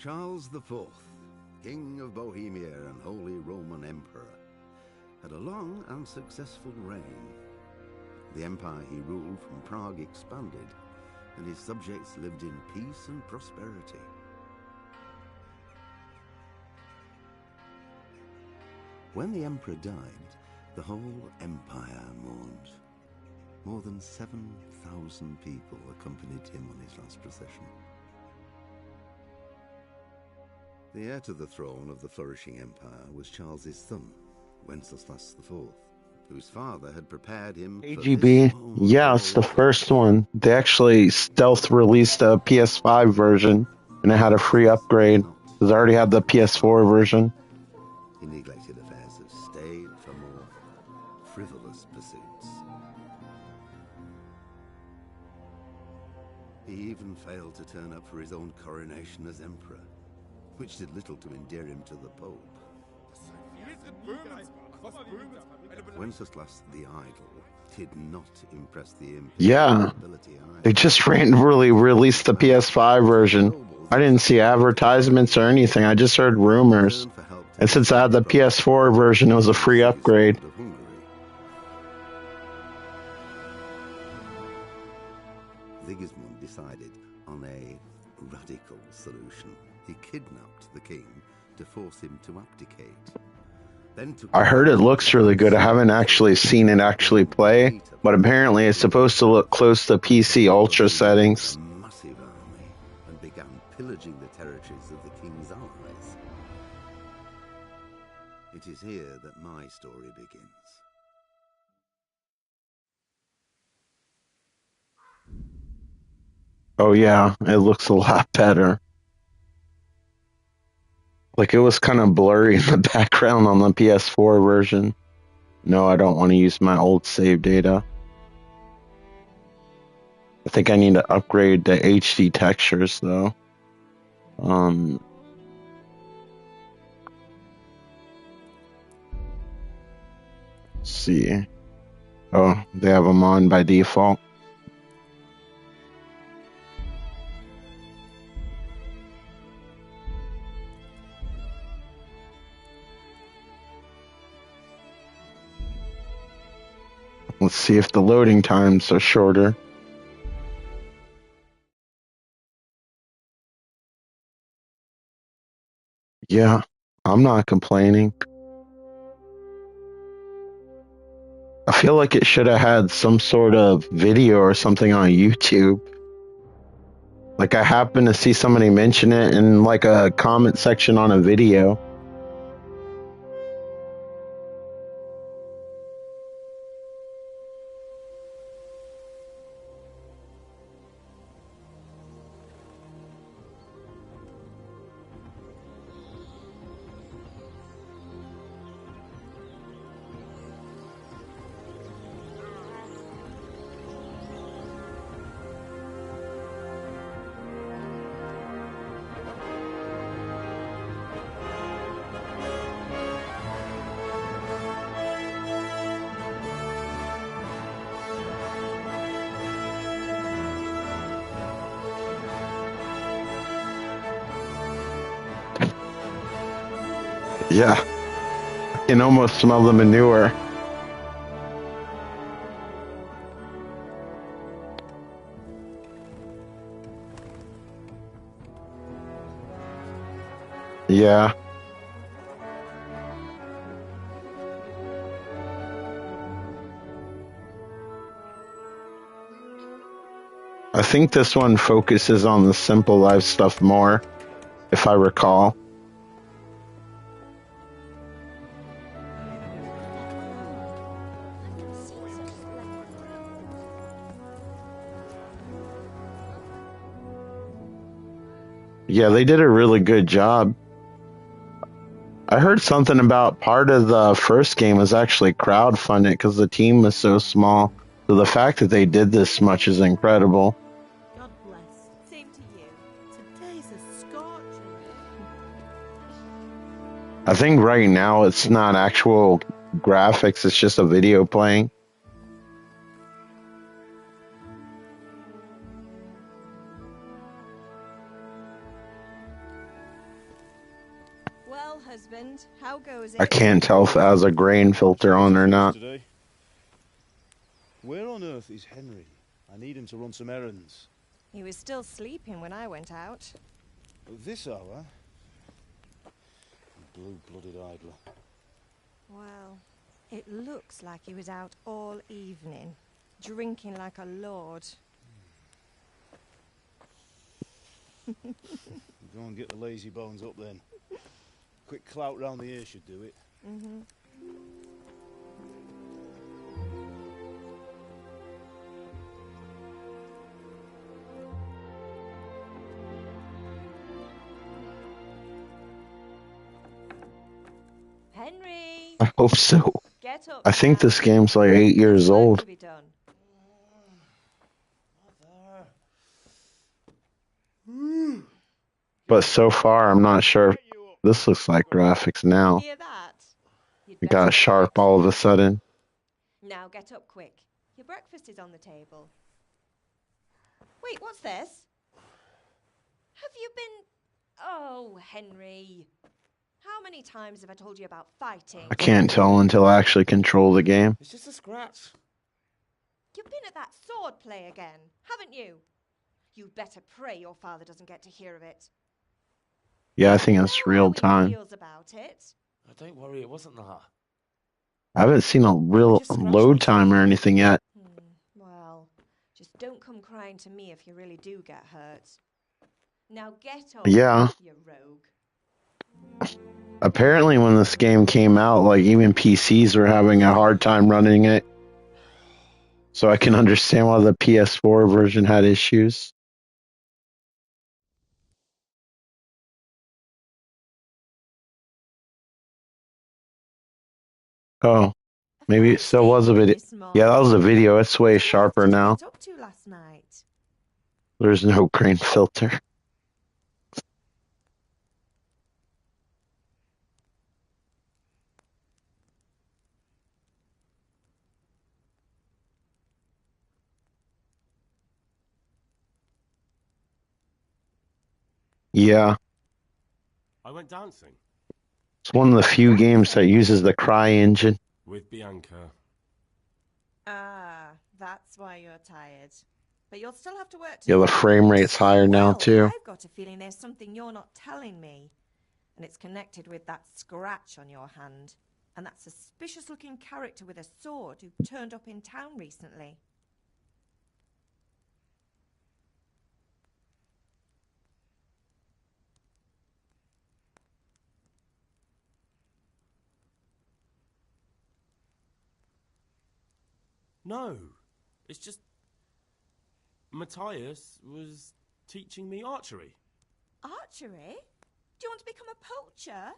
Charles IV, King of Bohemia and Holy Roman Emperor, had a long and successful reign. The empire he ruled from Prague expanded, and his subjects lived in peace and prosperity. When the emperor died, the whole empire mourned. More than 7,000 people accompanied him on his last procession. The heir to the throne of the flourishing empire was Charles's son, Wenceslas IV, whose father had prepared him for KGB, this moment yeah, it's the first one. They actually stealth released a PS5 version, and it had a free upgrade, because I already had the PS4 version. He neglected affairs of state for more frivolous pursuits. He even failed to turn up for his own coronation as emperor, which did little to endear him to the Pope. Wenceslas the Idle did not impress the imperial nobility either. They just randomly released the PS5 version. I didn't see advertisements or anything, I just heard rumors. And since I had the PS4 version, it was a free upgrade. Sigismund decided on a radical solution. He kidnapped the king to force him to abdicate. I heard it looks really good. I haven't actually seen it actually play, but apparently it's supposed to look close to PC Ultra settings. A massive army and began pillaging the territories of the king's allies. It is here that my story begins. Oh yeah, it looks a lot better. Like, it was kind of blurry in the background on the PS4 version. No, I don't want to use my old save data. I think I need to upgrade the HD textures though. Let's see. Oh, they have them on by default. Let's see if the loading times are shorter. Yeah, I'm not complaining. I feel like it should have had some sort of video or something on YouTube. Like, I happened to see somebody mention it in like a comment section on a video. Yeah, I can almost smell the manure. Yeah. I think this one focuses on the simple life stuff more, if I recall. Yeah, they did a really good job. I heard something about part of the first game was actually crowdfunded because the team was so small. So the fact that they did this much is incredible. God bless. Same to you. Today's a scorcher. I think right now it's not actual graphics, it's just a video playing. Well, husband, how goes it? I can't tell if it has a grain filter on or not. Today. Where on earth is Henry? I need him to run some errands. He was still sleeping when I went out. At this hour? Blue-blooded idler. Well, it looks like he was out all evening, drinking like a lord. Go and get the lazy bones up then. Quick clout round the ear should do it. Mm-hmm. Henry! I hope so. Get up I think now. this game's like 8 years There's work old. to be done. But so far, I'm not sure if this looks like graphics now. Hear that? You'd It better got get sharp up. all of a sudden. Now get up quick. Your breakfast is on the table. Wait, what's this? Have you been... Oh, Henry. How many times have I told you about fighting? I can't tell until I actually control the game. It's just a scratch. You've been at that sword play again, haven't you? You'd better pray your father doesn't get to hear of it. Yeah, I think it's Know real how he time. feels about it. Oh, don't worry, it wasn't that. I haven't seen a real Just scratch load me. time or anything yet. Well, just don't come crying to me if you really do get hurt. Now get up, Yeah. you rogue. Apparently when this game came out, like even PCs were having a hard time running it. So I can understand why the PS4 version had issues. Oh, maybe it still was a video. Yeah, that was a video. It's way sharper now. What did you get up to last night? There's no grain filter. Yeah, I went dancing it's one of the few games that uses the cry engine. with Bianca. Ah, that's why you're tired. But you'll still have to work Yeah, the tomorrow. frame rate's higher now Well, too. I've got a feeling there's something you're not telling me. And it's connected with that scratch on your hand. And that suspicious-looking character with a sword who turned up in town recently. No, it's just Matthias was teaching me archery. Archery? Do you want to become a poacher?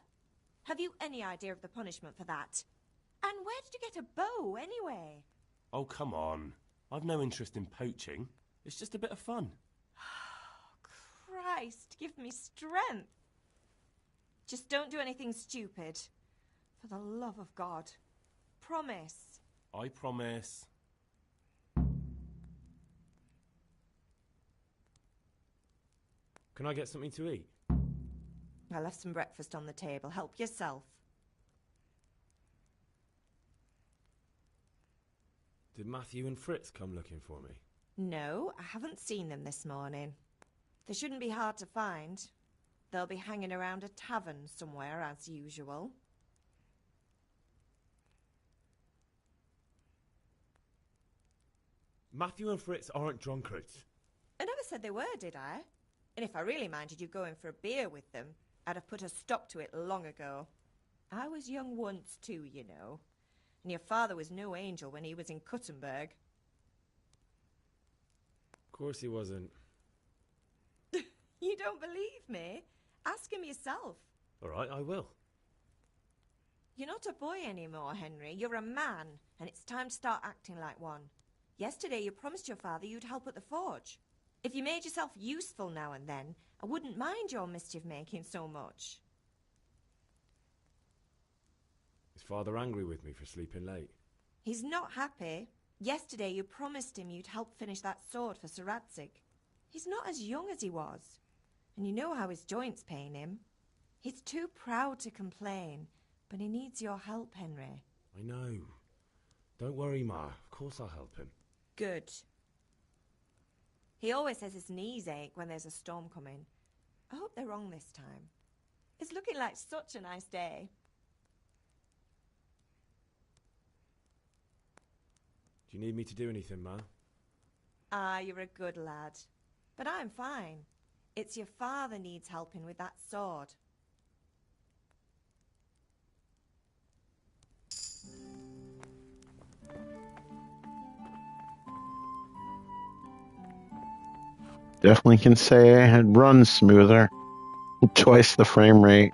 Have you any idea of the punishment for that? And where did you get a bow, anyway? Oh, come on. I've no interest in poaching. It's just a bit of fun. Christ, give me strength. Just don't do anything stupid. For the love of God. Promise. I promise. Can I get something to eat? I left some breakfast on the table. Help yourself. Did Matthew and Fritz come looking for me? No, I haven't seen them this morning. They shouldn't be hard to find. They'll be hanging around a tavern somewhere, as usual. Matthew and Fritz aren't drunkards. I never said they were, did I? And if I really minded you going for a beer with them, I'd have put a stop to it long ago. I was young once too, you know. And your father was no angel when he was in Cuttenberg. Of course he wasn't. You don't believe me? Ask him yourself. All right, I will. You're not a boy anymore, Henry. You're a man, and it's time to start acting like one. Yesterday you promised your father you'd help at the forge. If you made yourself useful now and then, I wouldn't mind your mischief-making so much. Is Father angry with me for sleeping late? He's not happy. Yesterday you promised him you'd help finish that sword for Sir Radzig. He's not as young as he was, and you know how his joints pain him. He's too proud to complain, but he needs your help, Henry. I know. Don't worry, Ma. Of course I'll help him. Good. He always says his knees ache when there's a storm coming. I hope they're wrong this time. It's looking like such a nice day. Do you need me to do anything, Ma? Ah, you're a good lad. But I'm fine. It's your father needs helping with that sword. Definitely can say I had run smoother. Twice the frame rate.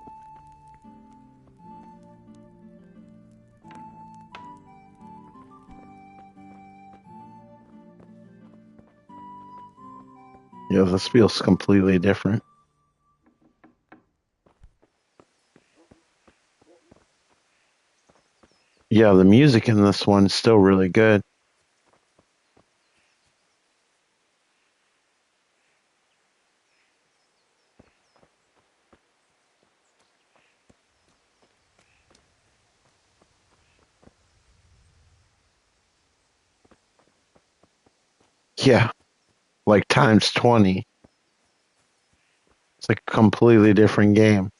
Yeah, this feels completely different. Yeah, the music in this one's still really good. Yeah, like times 20. It's like a completely different game.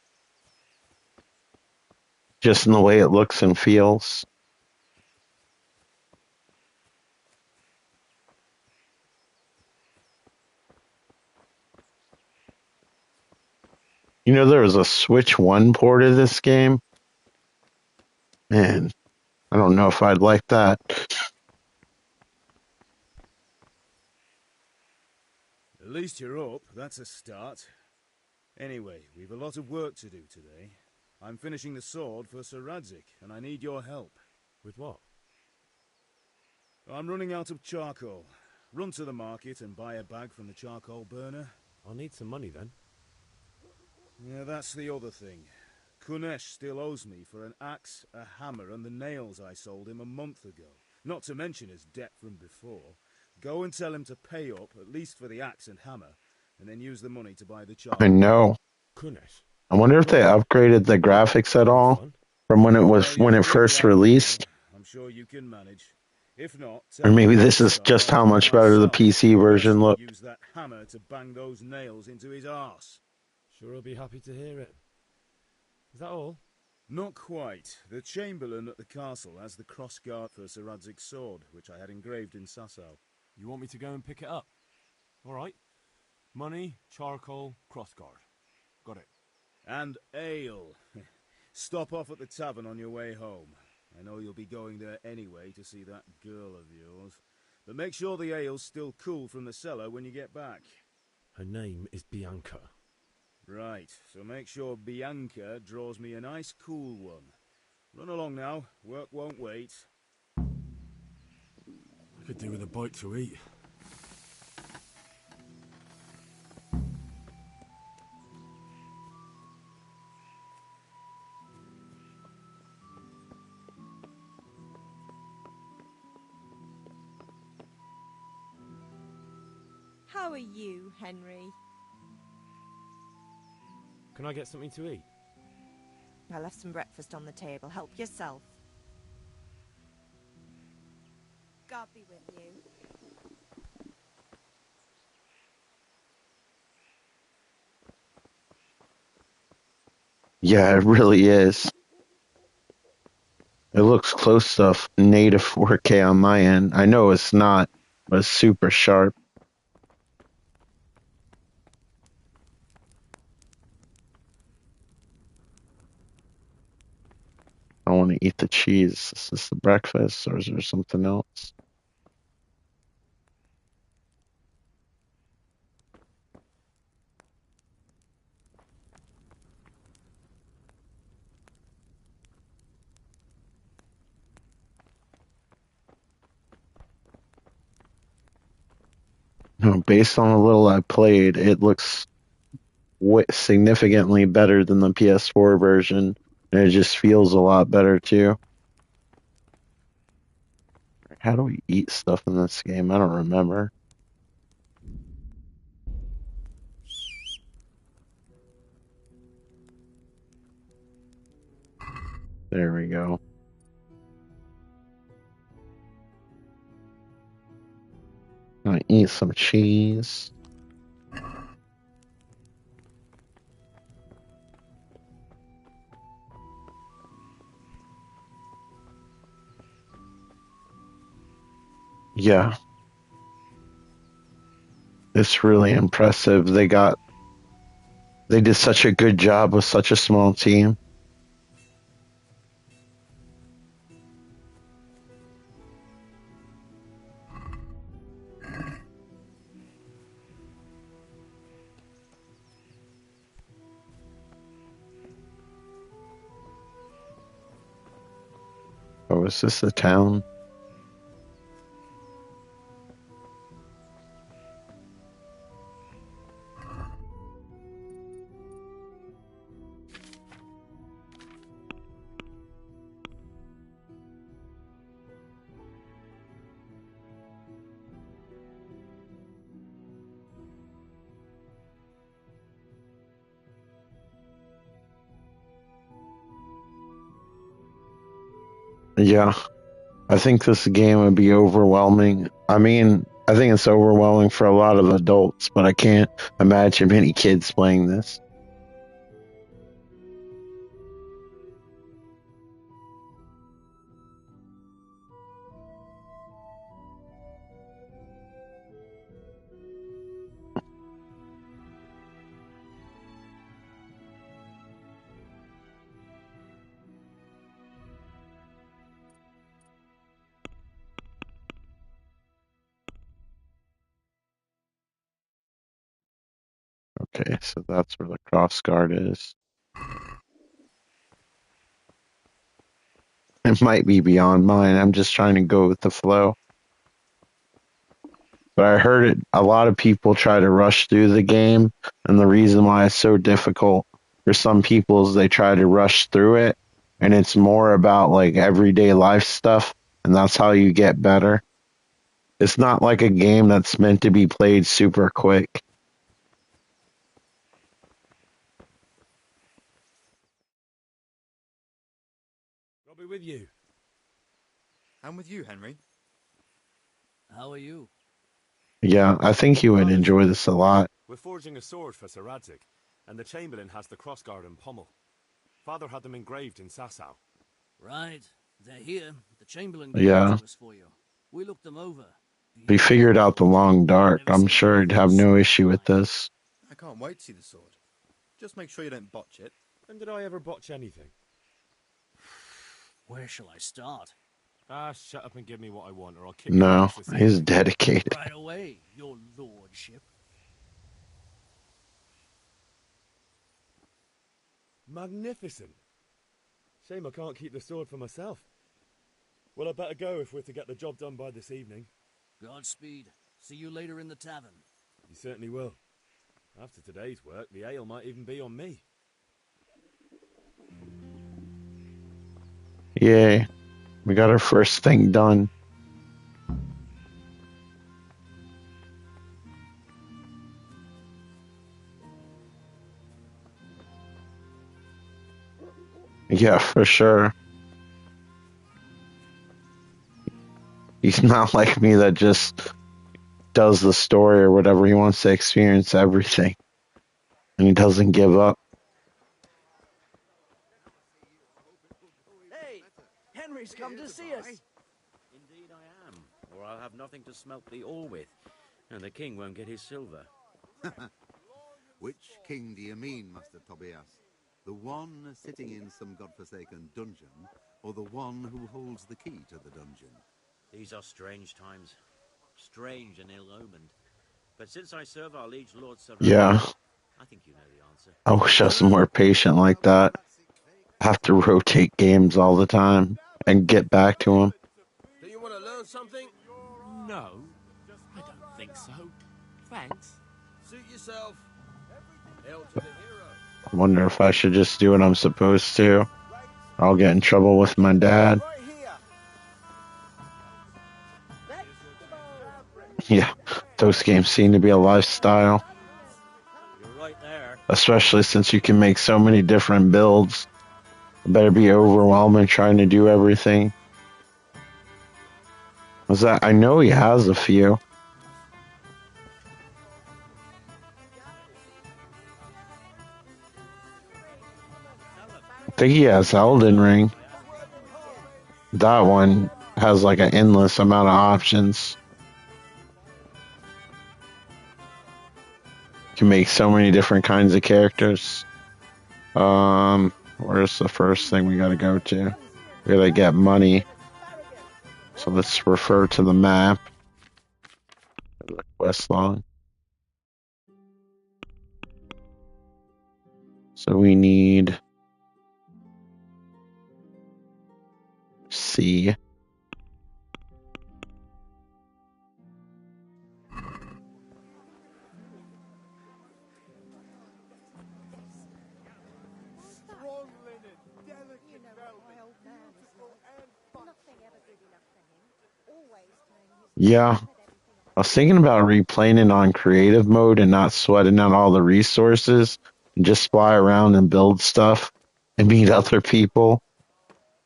Just in the way it looks and feels. You know, there was a Switch 1 port of this game. Man, I don't know if I'd like that. At least you're up, that's a start. Anyway, we've a lot of work to do today. I'm finishing the sword for Sir Radzig, and I need your help. With what? I'm running out of charcoal. Run to the market and buy a bag from the charcoal burner. I'll need some money then. Yeah, that's the other thing. Kunesh still owes me for an axe, a hammer, and the nails I sold him a month ago. Not to mention his debt from before. Go and tell him to pay up, at least for the axe and hammer, and then use the money to buy the charcoal. I know. Kunesh. I wonder if they upgraded the graphics at all Fun. from when it was Well, when you're it new first lad, released. I'm sure you can manage. If not, Or maybe this is just how much better the PC version looked. Use that hammer to bang those nails into his arse. Sure, I'll be happy to hear it. Is that all? Not quite. The Chamberlain at the castle has the crossguard for Sir Radzig's sword, which I had engraved in Sasau. You want me to go and pick it up? All right. Money, charcoal, crossguard. Got it. And ale. Stop off at the tavern on your way home. I know you'll be going there anyway to see that girl of yours. But make sure the ale's still cool from the cellar when you get back. Her name is Bianca. Right, so make sure Bianca draws me a nice cool one. Run along now, work won't wait. I could do with a bite to eat. How are you, Henry? Can I get something to eat? I left some breakfast on the table. Help yourself. God be with you. Yeah, it really is. It looks close to native 4K on my end. I know it's not, but it's super sharp. I want to eat the cheese. Is this the breakfast or is there something else? No, based on the little I played, it looks significantly better than the PS4 version, and it just feels a lot better too. How do we eat stuff in this game? I don't remember. There we go. Gonna eat some cheese. Yeah. It's really impressive. They did such a good job with such a small team. Oh, is this the town? Yeah. I think this game would be overwhelming. I mean, I think it's overwhelming for a lot of adults, but I can't imagine many kids playing this. Okay, so that's where the cross guard is. It might be beyond mine. I'm just trying to go with the flow. But I heard a lot of people try to rush through the game, and the reason why it's so difficult for some people is they try to rush through it, and it's more about like everyday life stuff, and that's how you get better. It's not like a game that's meant to be played super quick. I'll be with you. I'm with you, Henry. How are you? Yeah, I think you would enjoy this a lot. We're forging a sword for Sir Radzig, and the Chamberlain has the crossguard and pommel. Father had them engraved in Sasau. Right. They're here. The Chamberlain Yeah. gave them to us for you. We looked them over. If he figured out the long dark, I'm sure he'd have no issue with this. I can't wait to see the sword. Just make sure you don't botch it. When did I ever botch anything? Where shall I start? Shut up and give me what I want, or I'll kick No, your ass this he's evening. dedicated. Right away, your lordship. Magnificent. Shame I can't keep the sword for myself. Well, I better go if we're to get the job done by this evening. Godspeed. See you later in the tavern. You certainly will. After today's work, the ale might even be on me. Yay. We got our first thing done. Yeah, for sure. He's not like me that just does the story or whatever. He wants to experience everything. And he doesn't give up. Hey, Henry's come to see us. Indeed I am, or I'll have nothing to smelt the ore with, and the king won't get his silver. Which king do you mean, Master Tobias? The one sitting in some godforsaken dungeon, or the one who holds the key to the dungeon? These are strange times, strange and ill-omened. But since I serve our liege lord Sir Radzig, Yeah. I think you know the answer. I wish I was more patient like that. I have to rotate games all the time and get back to them. Do you want to learn something? No, I don't think so. Thanks. Suit yourself. Hail to the hero. I wonder if I should just do what I'm supposed to. I'll get in trouble with my dad. Right here. Yeah, those games seem to be a lifestyle. You're right there. Especially since you can make so many different builds. It better be overwhelming trying to do everything. Was that? I know he has a few. I think he has Elden Ring. That one has like an endless amount of options. You can make so many different kinds of characters. Where's the first thing we gotta go to? We gotta get money. So let's refer to the map. The quest log. So we need C. Yeah. I was thinking about replaying it on creative mode and not sweating out all the resources and just fly around and build stuff and meet other people.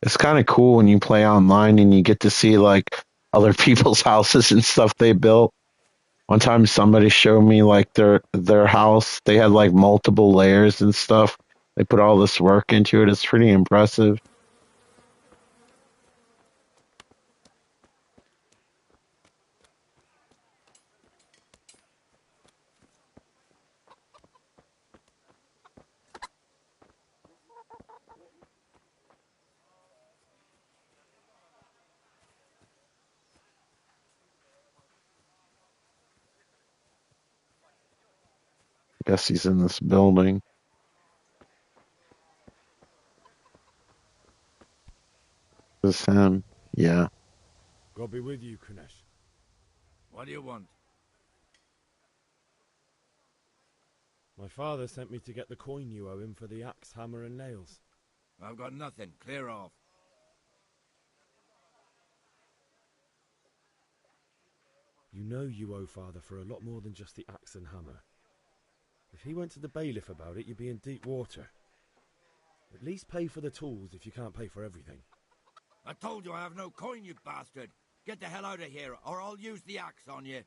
It's kind of cool when you play online and you get to see like other people's houses and stuff they built. One time somebody showed me like their house. They had like multiple layers and stuff. They put all this work into it. It's pretty impressive. I guess he's in this building. This is him. Yeah. God be with you, Kunesh. What do you want? My father sent me to get the coin you owe him for the axe, hammer, and nails. I've got nothing. Clear off. You know you owe father for a lot more than just the axe and hammer. If he went to the bailiff about it, you'd be in deep water. At least pay for the tools if you can't pay for everything. I told you I have no coin, you bastard. Get the hell out of here, or I'll use the axe on you.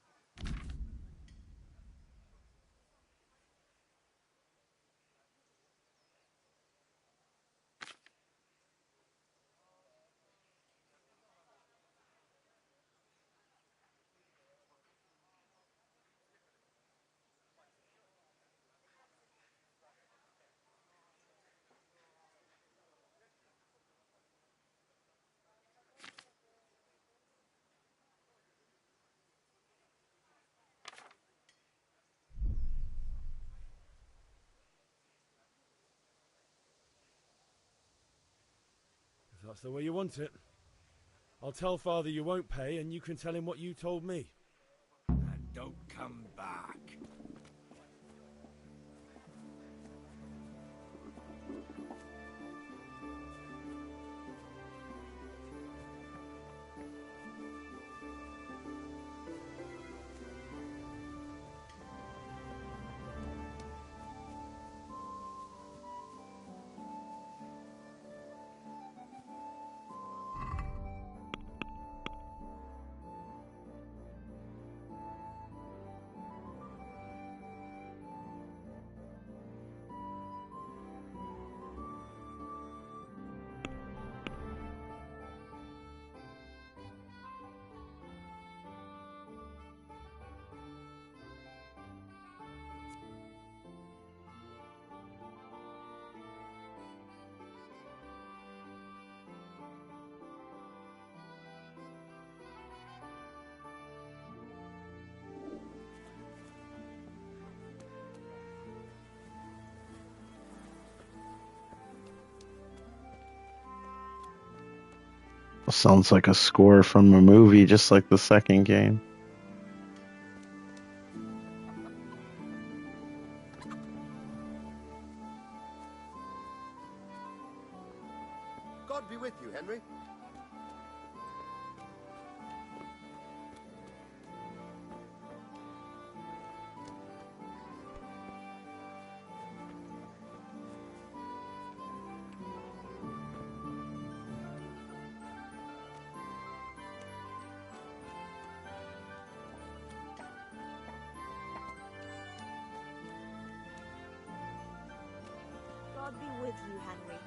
If that's the way you want it, I'll tell father you won't pay, and you can tell him what you told me. And don't come back. Sounds like a score from a movie, just like the second game. God be with you, Henry. God be with you, Henry.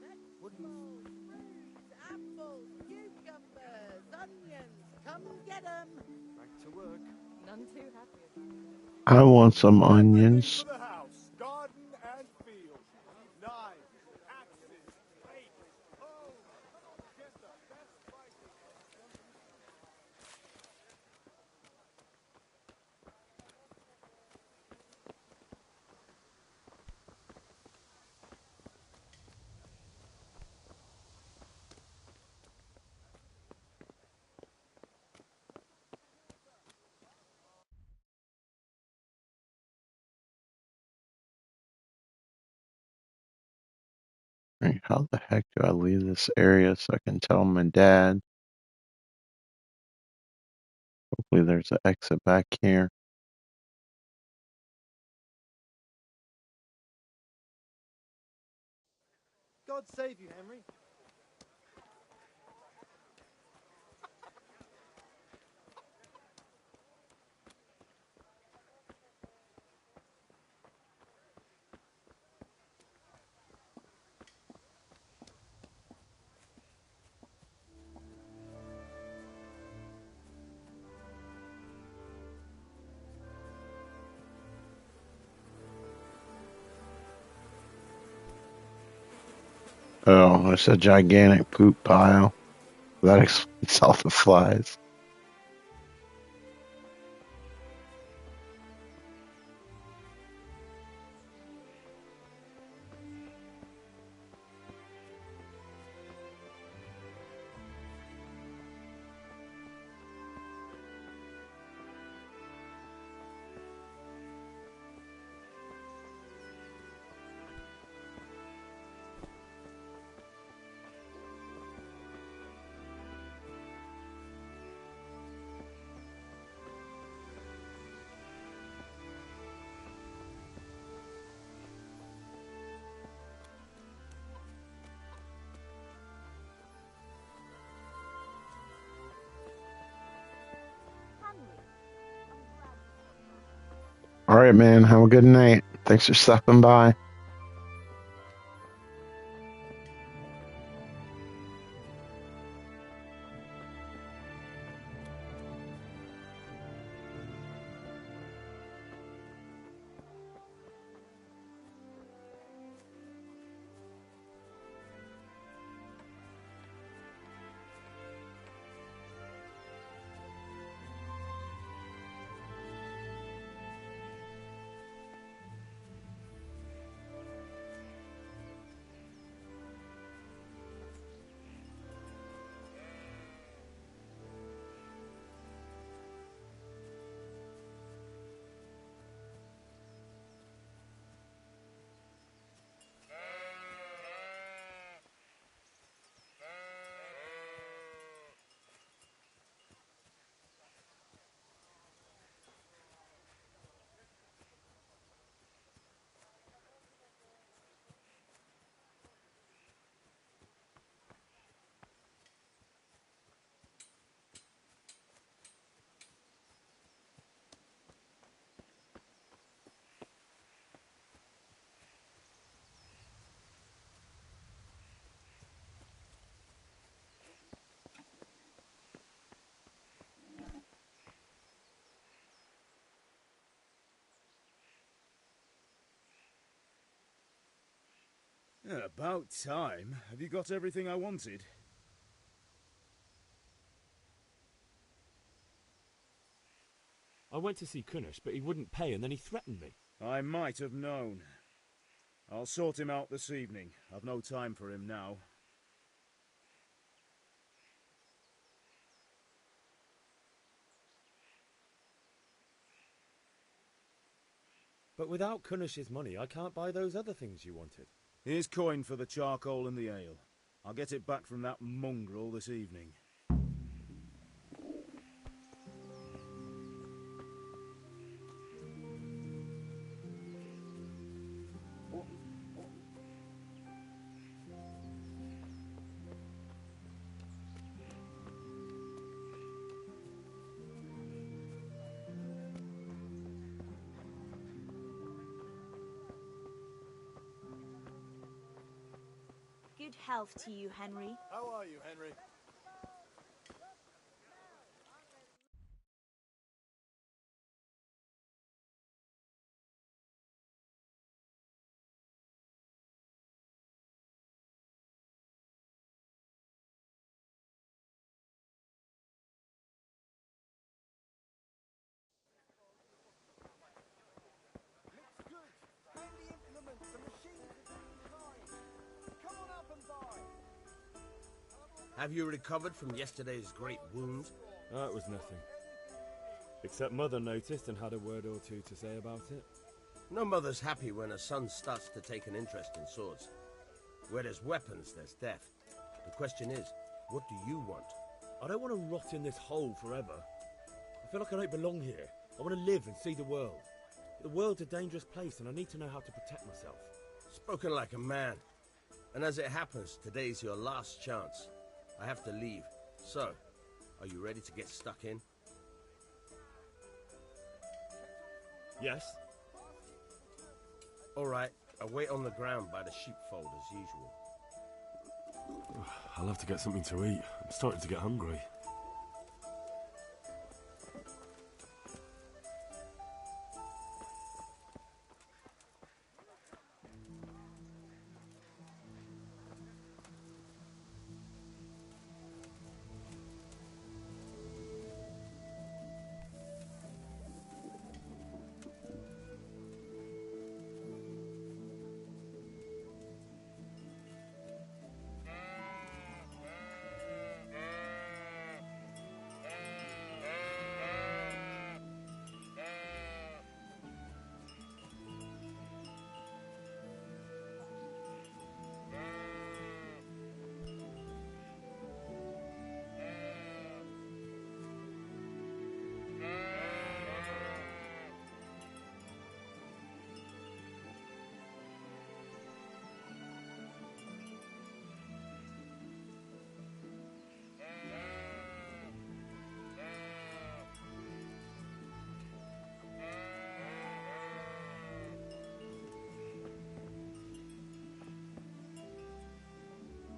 Vegetables, fruits, apples, cucumbers, onions. Come get 'em. Back to work. None too happy about it. I want some Everything onions. for the house, garden and field. Knives, axes, rakes, hoes. Get the best prices. Right, how the heck do I leave this area so I can tell my dad? Hopefully there's an exit back here. God save you, Henry. Oh, it's a gigantic poop pile. That explains all the flies. All right, man. Have a good night. Thanks for stopping by. Yeah, about time. Have you got everything I wanted? I went to see Kunish, but he wouldn't pay, and then he threatened me. I might have known. I'll sort him out this evening. I've no time for him now. But without Kunish's money, I can't buy those other things you wanted. Here's coin for the charcoal and the ale. I'll get it back from that mongrel this evening. Good health to you, Henry. How are you, Henry? Looks good. Bring the implements. The machines are doing fine. Come on up and buy. Have you recovered from yesterday's great wound? That was nothing. Except Mother noticed and had a word or two to say about it. No mother's happy when her son starts to take an interest in swords. Where there's weapons, there's death. The question is, what do you want? I don't want to rot in this hole forever. I feel like I don't belong here. I want to live and see the world. The world's a dangerous place and I need to know how to protect myself. Spoken like a man. And as it happens, today's your last chance. I have to leave. So, are you ready to get stuck in? Yes. All right, I'll wait on the ground by the sheepfold as usual. I'll have to get something to eat. I'm starting to get hungry.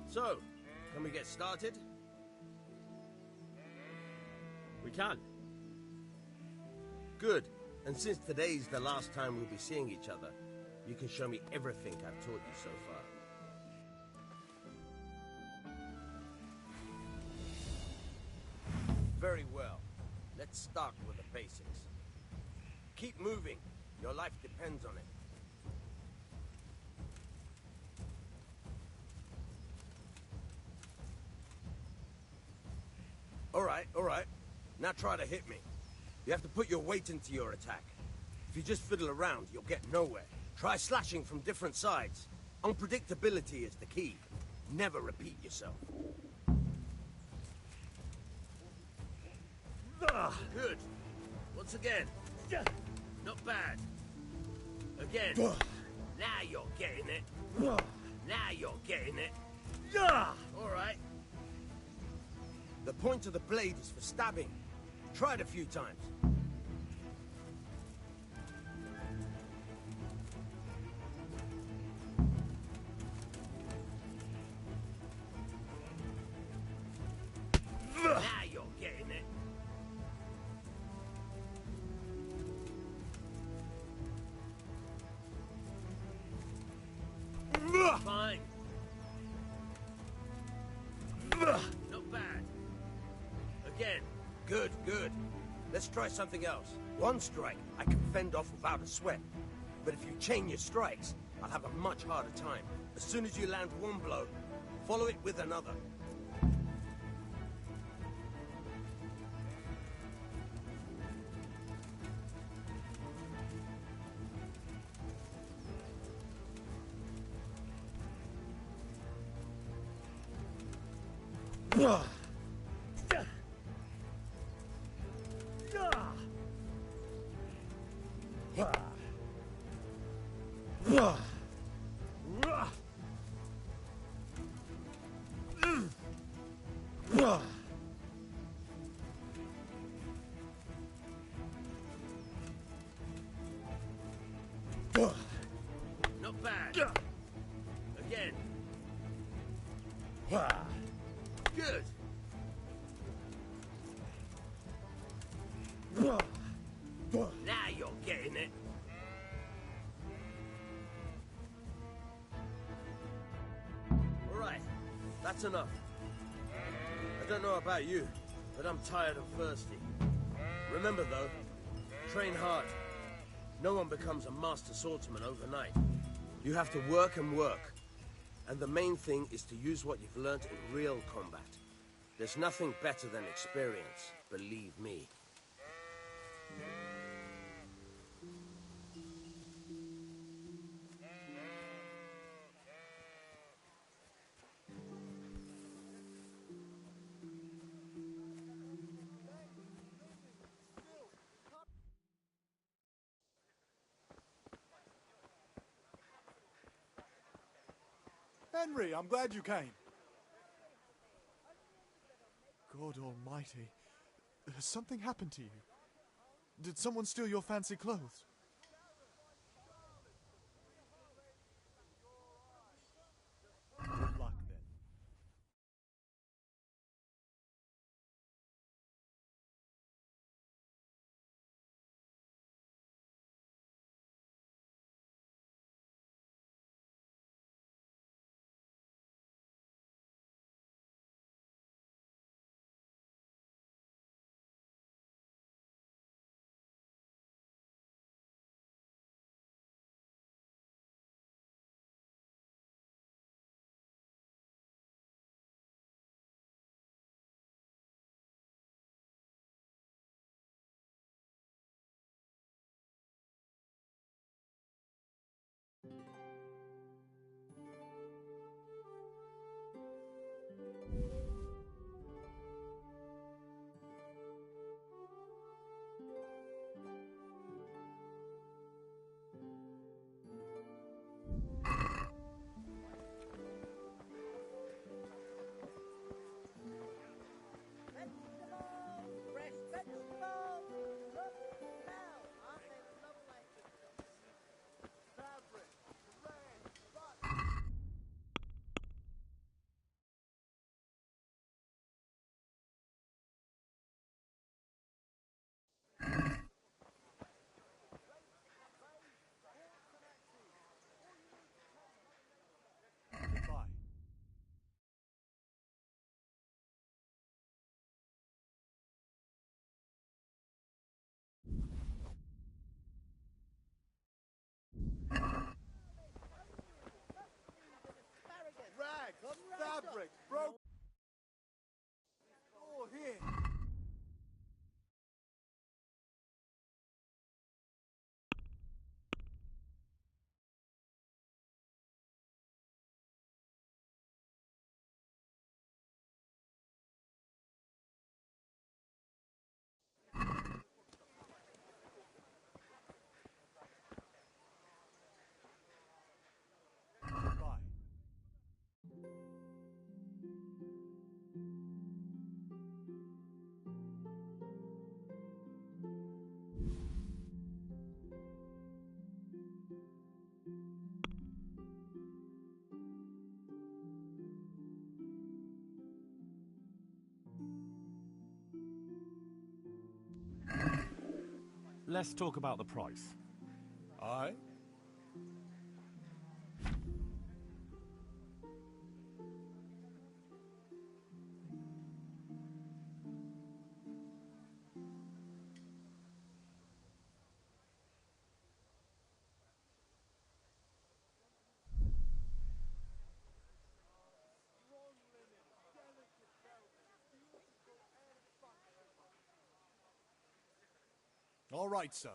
So, can we get started? We can. Good. And since today's the last time we'll be seeing each other, you can show me everything I've taught you so far. Very well. Let's start with the basics. Keep moving. Your life depends on it. All right. Now try to hit me. You have to put your weight into your attack. If you just fiddle around, you'll get nowhere. Try slashing from different sides. Unpredictability is the key. Never repeat yourself. Good. Once again. Not bad. Again. Now you're getting it. Now you're getting it. All right. The point of the blade is for stabbing. Try it a few times. Now you're getting it. Fine. Good, good. Let's try something else. One strike, I can fend off without a sweat. But if you chain your strikes, I'll have a much harder time. As soon as you land one blow, follow it with another. Not bad. Again. Good. Now you're getting it. All right, that's enough. I don't know about you, but I'm tired and thirsty. Remember though, train hard. No one becomes a master swordsman overnight. You have to work and work. And the main thing is to use what you've learnt in real combat. There's nothing better than experience, believe me. Henry, I'm glad you came. God almighty. Has something happened to you? Did someone steal your fancy clothes? Good luck, then. Rags, fabric, broke. Oh, here. Let's talk about the price. Aye? All right, so.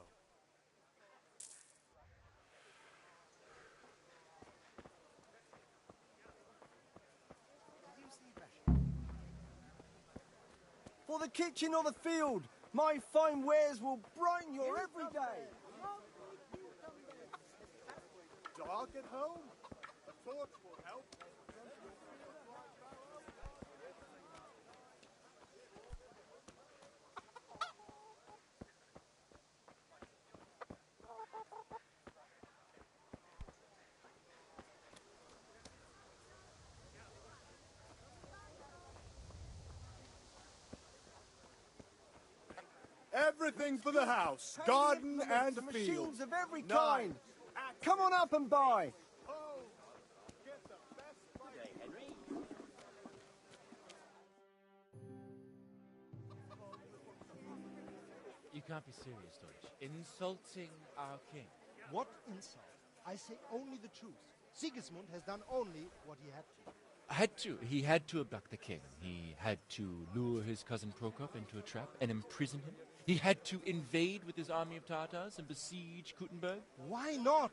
For the kitchen or the field, my fine wares will brighten your every day. Dark at home? A torch will help. Everything for the house, garden and field. Machines of every kind. Come on up and buy. You can't be serious, Deutsch. Insulting our king. What insult? I say only the truth. Sigismund has done only what he had to. He had to abduct the king. He had to lure his cousin Prokop into a trap and imprison him. He had to invade with his army of Tartars and besiege Kuttenberg. Why not?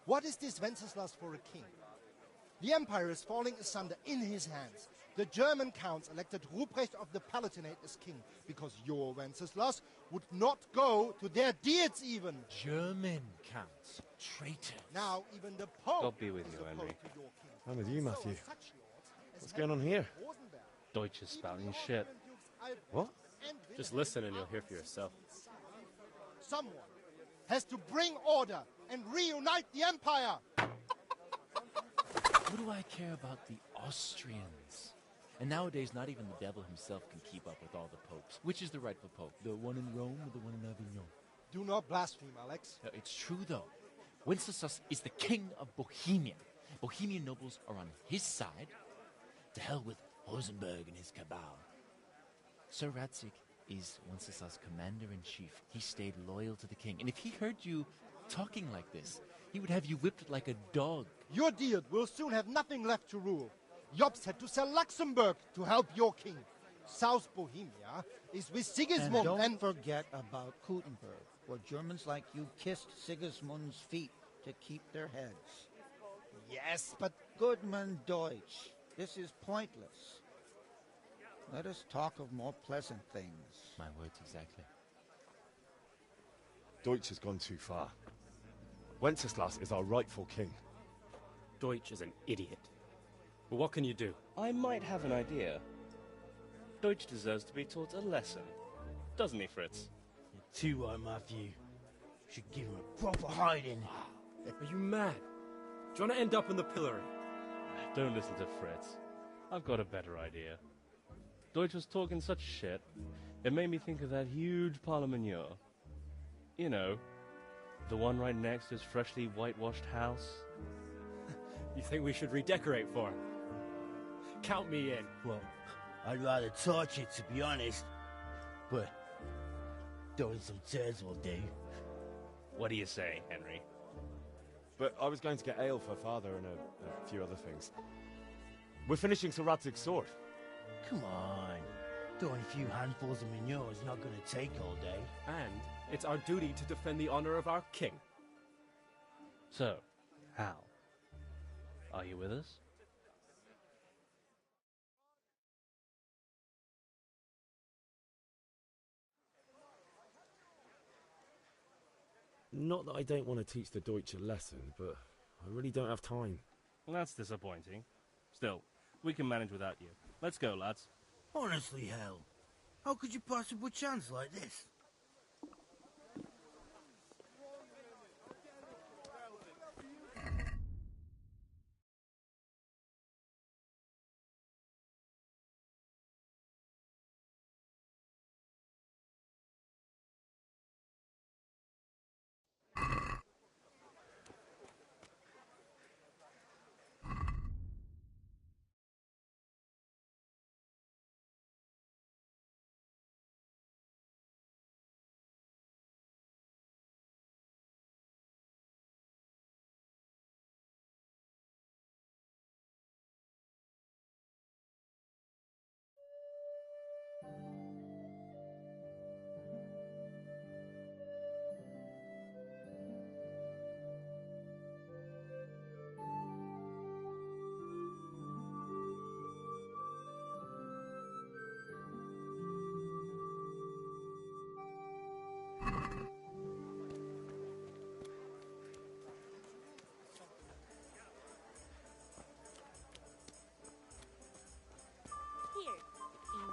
What is this Wenceslas for a king? The empire is falling asunder in his hands. The German counts elected Ruprecht of the Palatinate as king because your Wenceslas would not go to their deeds even. German counts. Traitor. Now even the Pope God be with is you, opposed Henry. to your king. I'm with you, Matthew. So such lords as What's going on Henry here? Rosenberg, Deutsch is spouting shit. Albert What? and Just Wilhelm listen and you'll hear for yourself. Someone has to bring order and reunite the empire. What do I care about the Austrians? And nowadays, not even the devil himself can keep up with all the popes. Which is the rightful pope? The one in Rome or the one in Avignon? Do not blaspheme, Alex. No, it's true, though. Wenceslas is the king of Bohemia. Bohemian nobles are on his side. To hell with Rosenberg and his cabal. Sir Radzig is Wenceslas' commander-in-chief. He stayed loyal to the king. And if he heard you talking like this, he would have you whipped like a dog. Your deed will soon have nothing left to rule. Jobst had to sell Luxembourg to help your king. South Bohemia is with Sigismund and don't forget about Kuttenberg, where Germans like you kissed Sigismund's feet to keep their heads. Yes, but... Goodman Deutsch, this is pointless. Let us talk of more pleasant things. My words exactly. Deutsch has gone too far. Wenceslas is our rightful king. Deutsch is an idiot. But what can you do? I might have an idea. Deutsch deserves to be taught a lesson. Doesn't he, Fritz? You're too right, Matthew. Should give him a proper hiding. Are you mad? Do you want to end up in the pillory? Don't listen to Fritz. I've got a better idea. Deutsch was talking such shit, it made me think of that huge parliament. You know, the one right next to his freshly whitewashed house. You think we should redecorate for him? Count me in. Well, I'd rather torch it, to be honest. But throwing some chairs will do. What do you say, Henry? But I was going to get ale for father and a few other things. We're finishing Sir Radzig's sword. Come on. Throwing a few handfuls of manure is not going to take all day. And it's our duty to defend the honor of our king. So, Hal, are you with us? Not that I don't want to teach the Deutsch a lesson, but I really don't have time. Well, that's disappointing. Still, we can manage without you. Let's go, lads. Honestly, Hal, how could you possibly chance like this?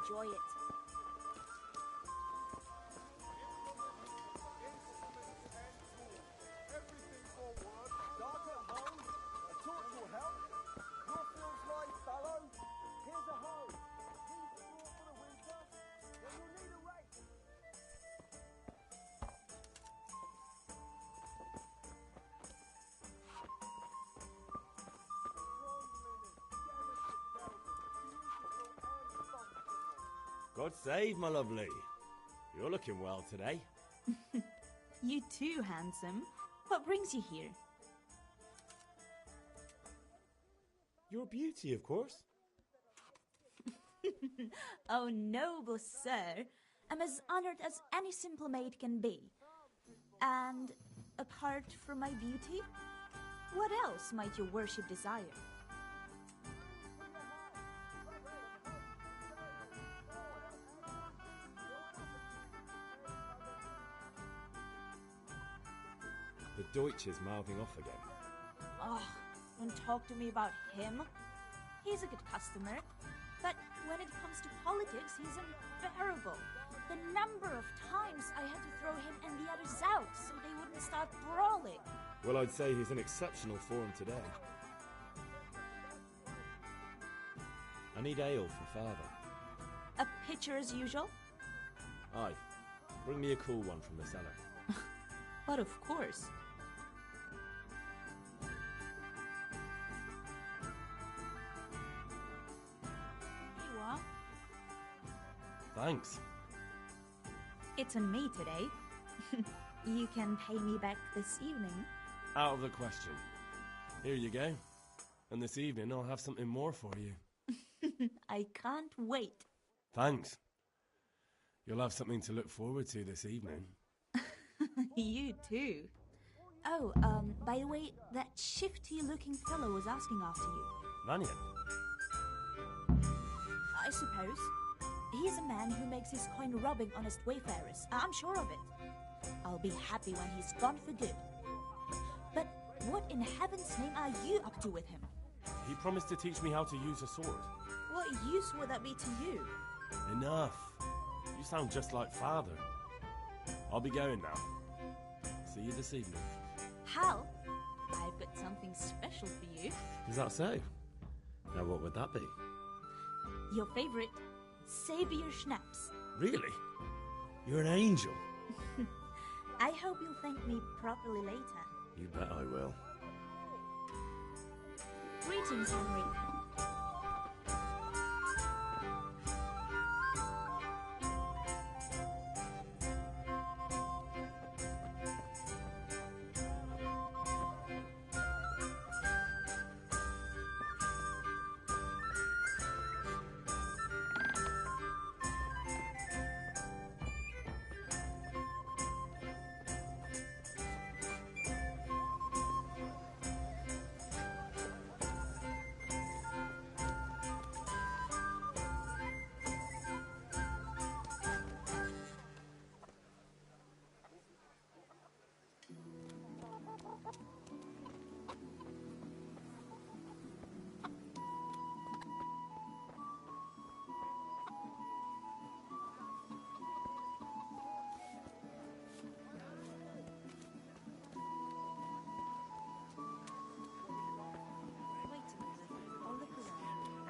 enjoy it. Everything forward. Dark at home. A torch will help. Your feels like fallow. Here's a hoe. Need straw for the winter. Then you'll need a rake. God save, my lovely. You're looking well today. You too, handsome. What brings you here? Your beauty, of course. Oh, noble sir. I'm as honored as any simple maid can be. And apart from my beauty, what else might your worship desire? The Deutsch is mouthing off again. Oh, don't talk to me about him. He's a good customer, but when it comes to politics, he's unbearable. The number of times I had to throw him and the others out so they wouldn't start brawling. Well, I'd say he's in exceptional form today. I need ale for father. A pitcher as usual? Aye. Bring me a cool one from the cellar. But of course. Here you are. Thanks. It's on me today. You can pay me back this evening. Out of the question. Here you go. And this evening I'll have something more for you. I can't wait. Thanks. You'll have something to look forward to this evening. You too. Oh, by the way, that shifty-looking fellow was asking after you. Vanya? I suppose. He is a man who makes his coin robbing honest wayfarers. I'm sure of it. I'll be happy when he's gone for good. But what in heaven's name are you up to with him? He promised to teach me how to use a sword. What use would that be to you? Enough. You sound just like father. I'll be going now. See you this evening. Hal, I've got something special for you. Is that so? Now what would that be? Your favorite, Savior Schnapps. Really? You're an angel. I hope you'll thank me properly later. You bet I will. Greetings, Henry.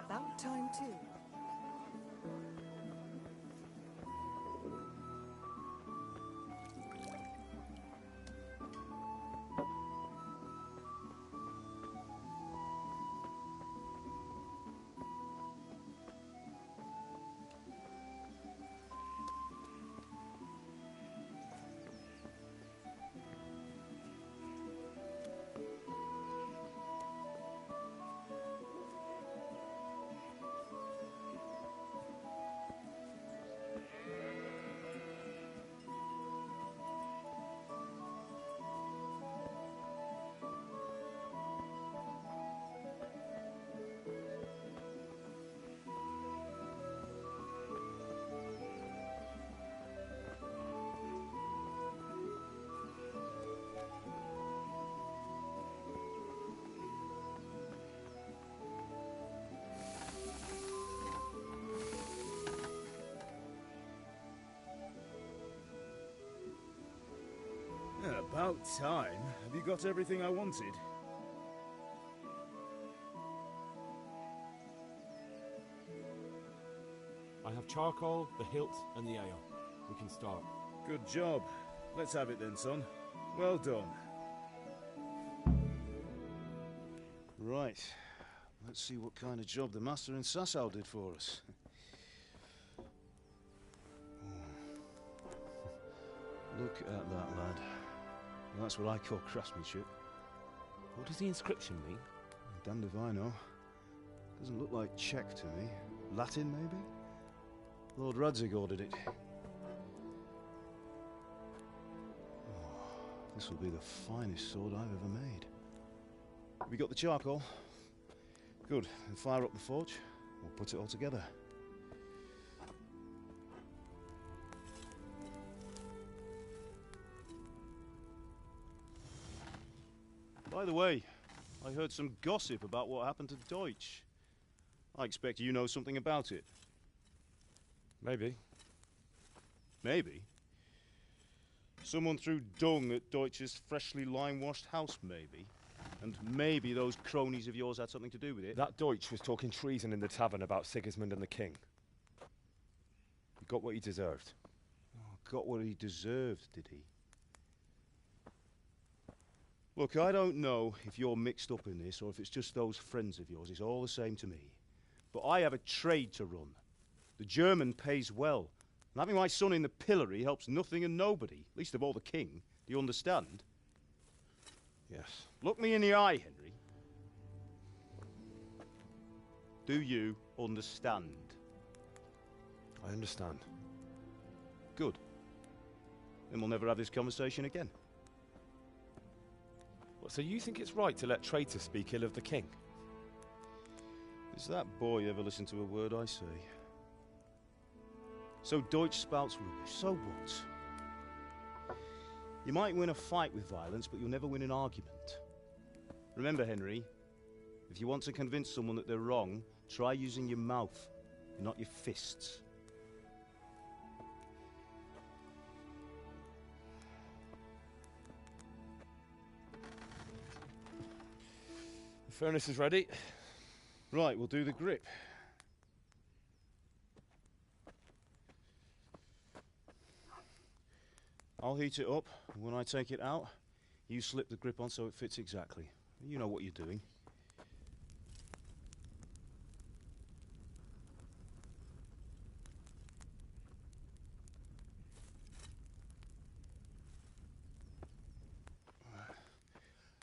About time too. About time. Have you got everything I wanted? I have charcoal, the hilt, and the ale. We can start. Good job. Let's have it then, son. Well done. Right. Let's see what kind of job the master in Sasau did for us. Look at that, lad. That's what I call craftsmanship. What does the inscription mean? Damned if I know. Doesn't look like Czech to me. Latin, maybe? Lord Radzig ordered it. Oh, this will be the finest sword I've ever made. Have you got the charcoal? Good. Then fire up the forge. We'll put it all together. By the way, I heard some gossip about what happened to Deutsch. I expect you know something about it. Maybe. Maybe? Someone threw dung at Deutsch's freshly lime-washed house, maybe? And maybe those cronies of yours had something to do with it? That Deutsch was talking treason in the tavern about Sigismund and the king. He got what he deserved. Oh, got what he deserved, did he? Look, I don't know if you're mixed up in this or if it's just those friends of yours. It's all the same to me. But I have a trade to run. The German pays well. And having my son in the pillory helps nothing and nobody, least of all the king. Do you understand? Yes. Look me in the eye, Henry. Do you understand? I understand. Good. Then we'll never have this conversation again. What, so you think it's right to let traitors speak ill of the king? Does that boy ever listen to a word I say? So Deutsch spouts rubbish. So what? You might win a fight with violence, but you'll never win an argument. Remember, Henry, if you want to convince someone that they're wrong, try using your mouth, not your fists. The furnace is ready. Right, we'll do the grip. I'll heat it up, and when I take it out, you slip the grip on so it fits exactly. You know what you're doing.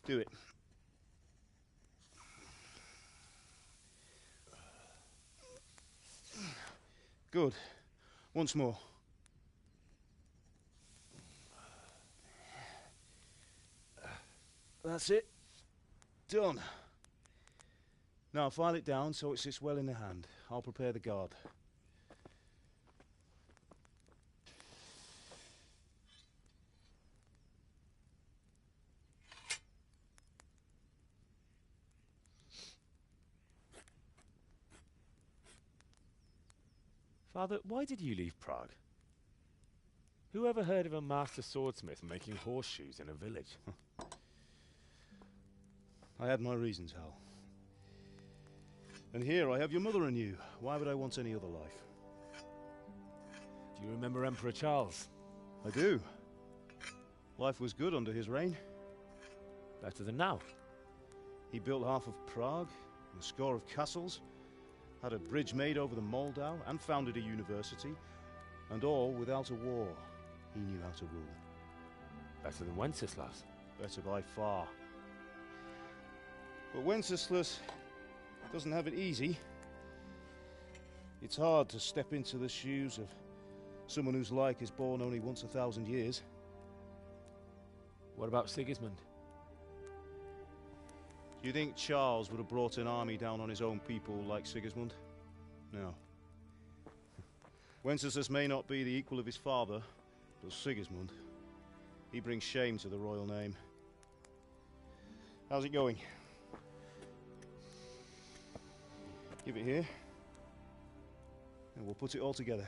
Do it. Good. Once more. That's it. Done. Now file it down so it sits well in the hand. I'll prepare the guard. Father, why did you leave Prague? Who ever heard of a master swordsmith making horseshoes in a village? I had my reasons, Hal. And here I have your mother and you. Why would I want any other life? Do you remember Emperor Charles? I do. Life was good under his reign. Better than now. He built half of Prague, and a score of castles, had a bridge made over the Moldau, and founded a university, and all without a war. He knew how to rule. Better than Wenceslas. Better by far. But Wenceslas doesn't have it easy. It's hard to step into the shoes of someone whose like is born only once 1,000 years. What about Sigismund? Do you think Charles would have brought an army down on his own people like Sigismund? No. Wenceslas may not be the equal of his father, but Sigismund, he brings shame to the royal name. How's it going? Give it here, and we'll put it all together.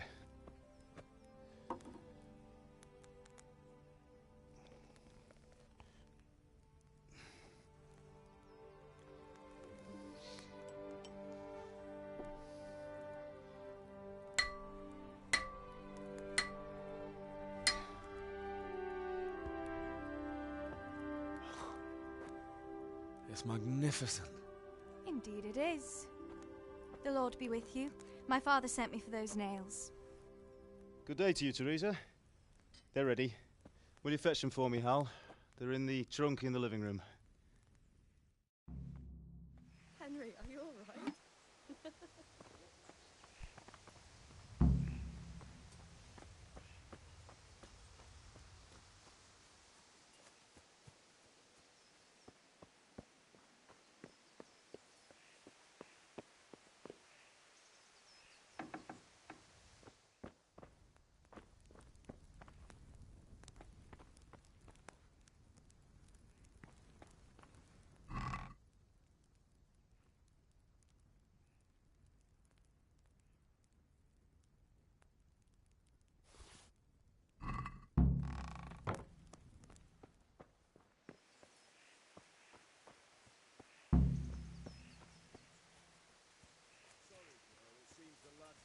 It's magnificent. Indeed it is. The Lord be with you. My father sent me for those nails. Good day to you, Teresa. They're ready. Will you fetch them for me, Hal? They're in the trunk in the living room. Henry, are you all right?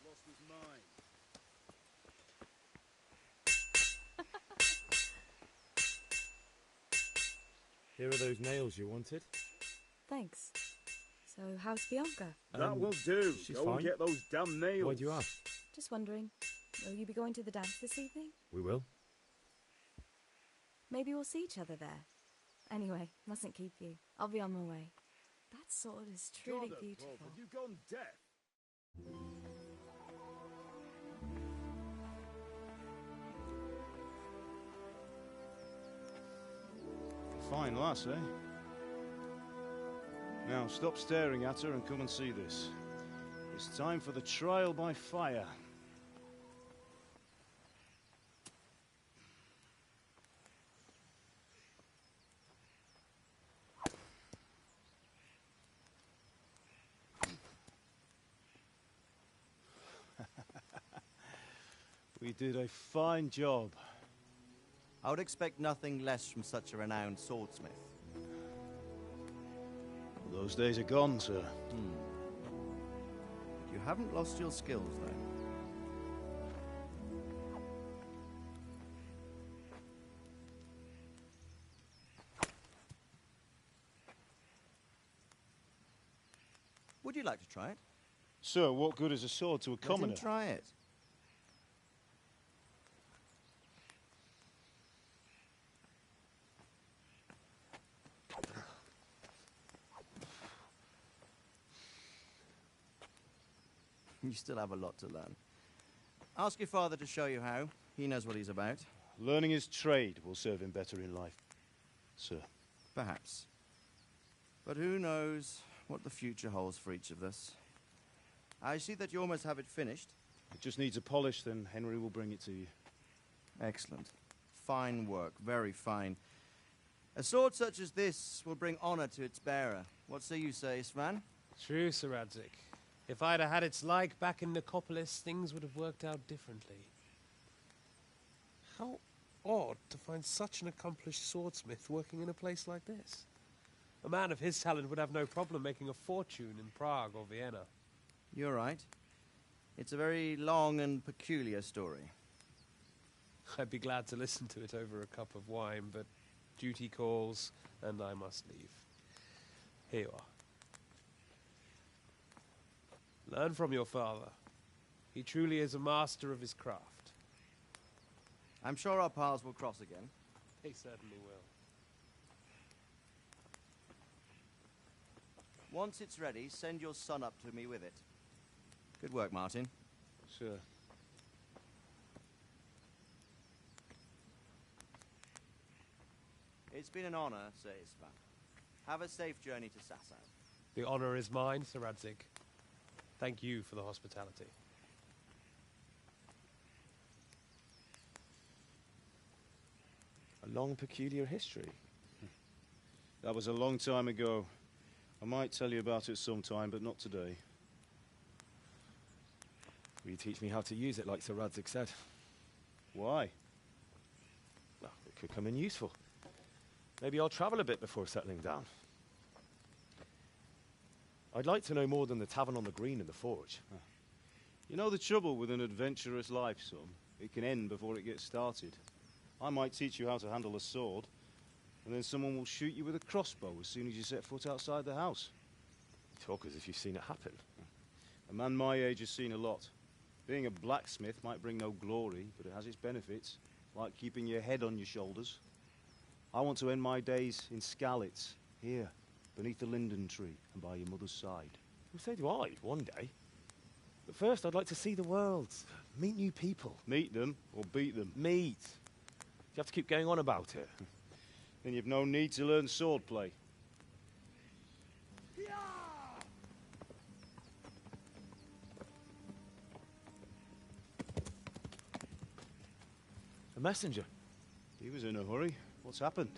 Lost his mind. Here are those nails you wanted. Thanks. So, how's Bianca? That will do. She's Go fine. and get those damn nails. Why do you ask? Just wondering, will you be going to the dance this evening? We will. Maybe we'll see each other there. Anyway, mustn't keep you. I'll be on my way. That sword is truly God beautiful. above, have you gone deaf? Fine lass, eh? Now, stop staring at her and come and see this. It's time for the trial by fire. We did a fine job. I would expect nothing less from such a renowned swordsmith. Those days are gone, sir. You haven't lost your skills, though. Would you like to try it? Sir, what good is a sword to a commoner? Let him try it. You still have a lot to learn. Ask your father to show you how. He knows what he's about. Learning his trade will serve him better in life, sir. Perhaps. But who knows what the future holds for each of us. I see that you almost have it finished. It just needs a polish, then Henry will bring it to you. Excellent. Fine work. Very fine. A sword such as this will bring honor to its bearer. What say you, Svan? True, Sir Radzik. If I'd have had its like back in Nicopolis, things would have worked out differently. How odd to find such an accomplished swordsmith working in a place like this. A man of his talent would have no problem making a fortune in Prague or Vienna. You're right. It's a very long and peculiar story. I'd be glad to listen to it over a cup of wine, but duty calls, and I must leave. Here you are. Learn from your father. He truly is a master of his craft. I'm sure our paths will cross again. They certainly will. Once it's ready, send your son up to me with it. Good work, Martin. Sure. It's been an honor, Sir Isvan. Have a safe journey to Sasau. The honor is mine, Sir Radzik. Thank you for the hospitality. A long, peculiar history. That was a long time ago. I might tell you about it sometime, but not today. Will you teach me how to use it like Sir Radzik said? Why? Well, it could come in useful. Maybe I'll travel a bit before settling down. I'd like to know more than the tavern on the green and the forge. You know the trouble with an adventurous life, son? It can end before it gets started. I might teach you how to handle a sword, And then someone will shoot you with a crossbow as soon as you set foot outside the house. You talk as if you've seen it happen. A man my age has seen a lot. Being a blacksmith might bring no glory, but it has its benefits, like keeping your head on your shoulders. I want to end my days in Skalitz, here, beneath the linden tree and by your mother's side. Well, so do I, one day. But first, I'd like to see the world, meet new people. Meet them or beat them? Meet. You have to keep going on about it. Then you've no need to learn swordplay. A messenger. He was in a hurry. What's happened?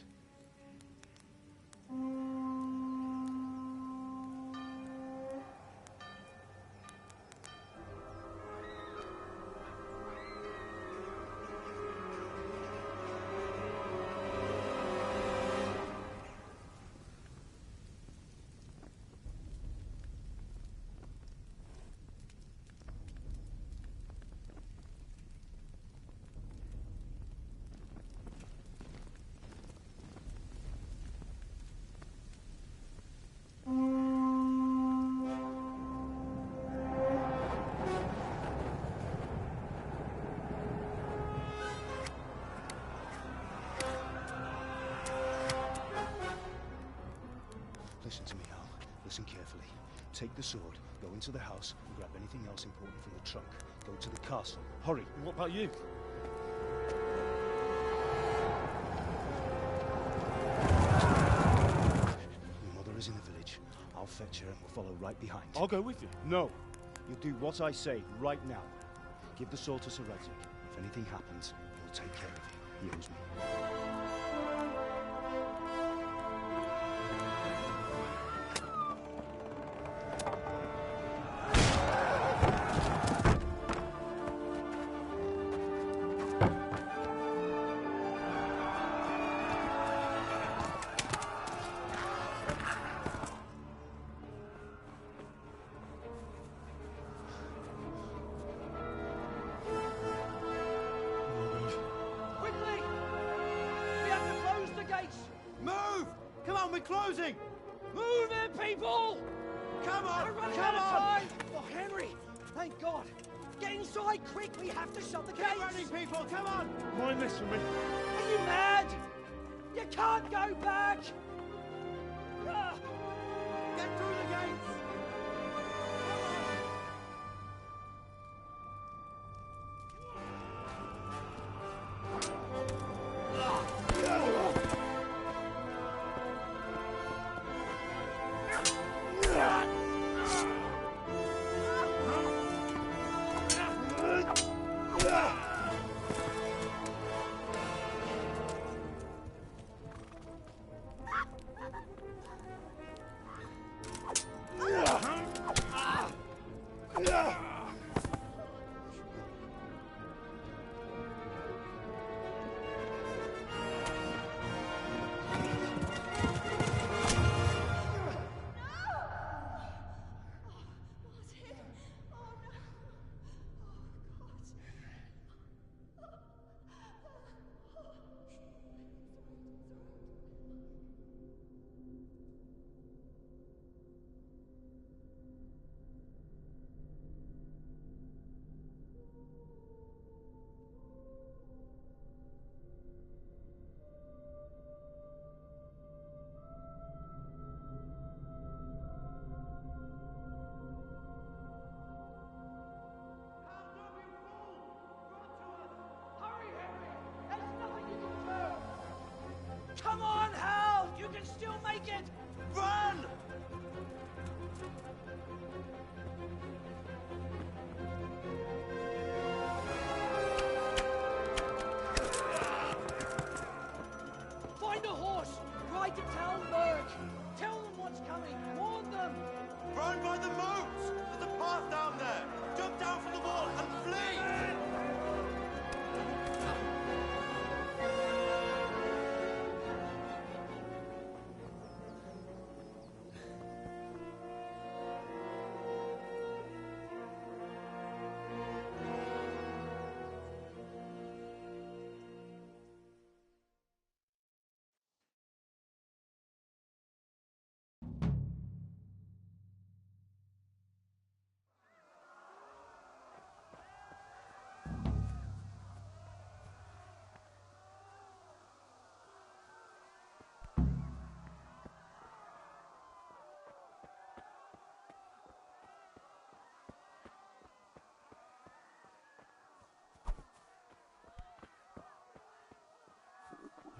Listen to me, Al. Listen carefully. Take the sword, go into the house, and grab anything else important from the trunk. Go to the castle. Hurry. And what about you? Your mother is in the village. I'll fetch her and we'll follow right behind. I'll go with you. No. You'll do what I say right now. Give the sword to Sir Radzik. If anything happens, he'll take care of you. He owes me. We're closing! Move it, people! Come on! We're running Come out of on! time! Oh, Henry! Thank God! Get inside, quick! We have to shut the gates! Keep running, people! Come on! Mind this for me. Are you mad? You can't go back! Ah. Get through the gates!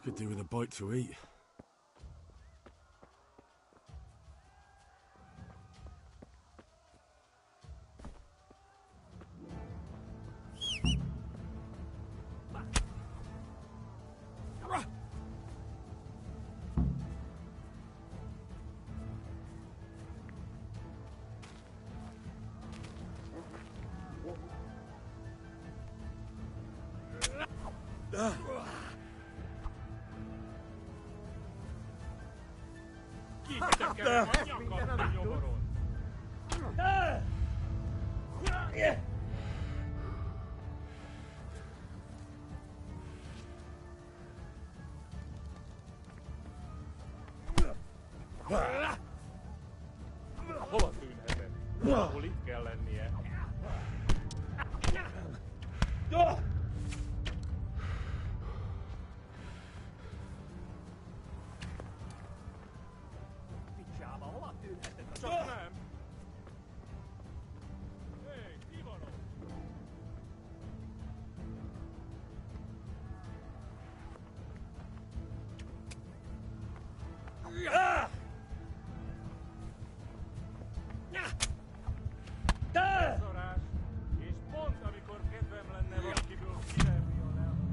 Could do with a bite to eat. Hova tűnhetett? Hol itt kell lennie? Picsába, hova tűnhetett? Csak nem! Hé, ki van ott? Szorás, és pont amikor kedvem lenne valakiből kiverni a lelmet.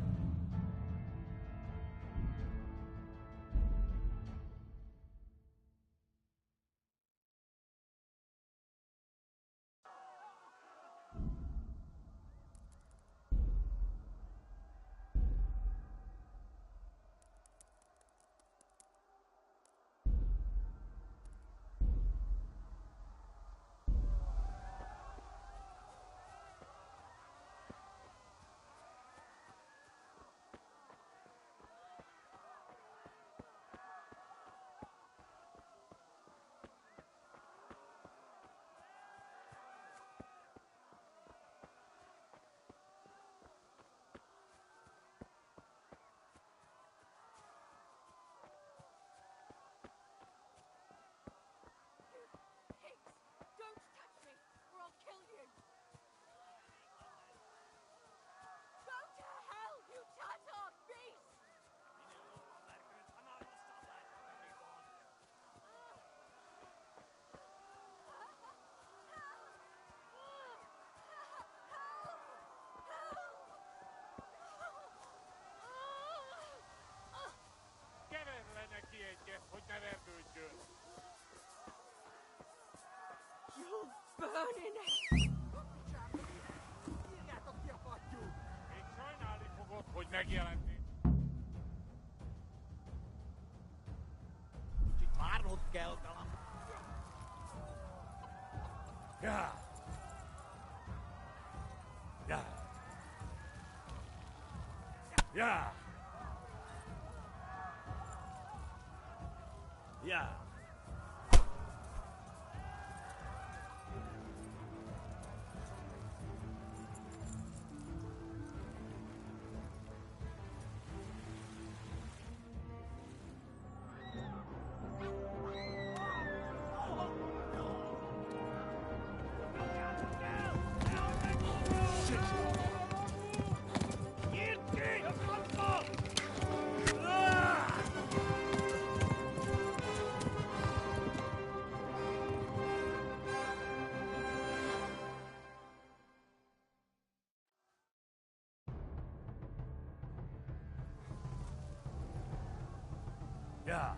Don't touch me, or I'll kill you! Go to hell, you Tatar beast! Kever le neki egyet, hogy ne verdődjön! You'll burn in hell! Írjátok ki a fattyút! Még sajnálni fogod, hogy megjelentél. Kicsit várnod kell talán. Ja! Ja! Ja! Ja! Ja!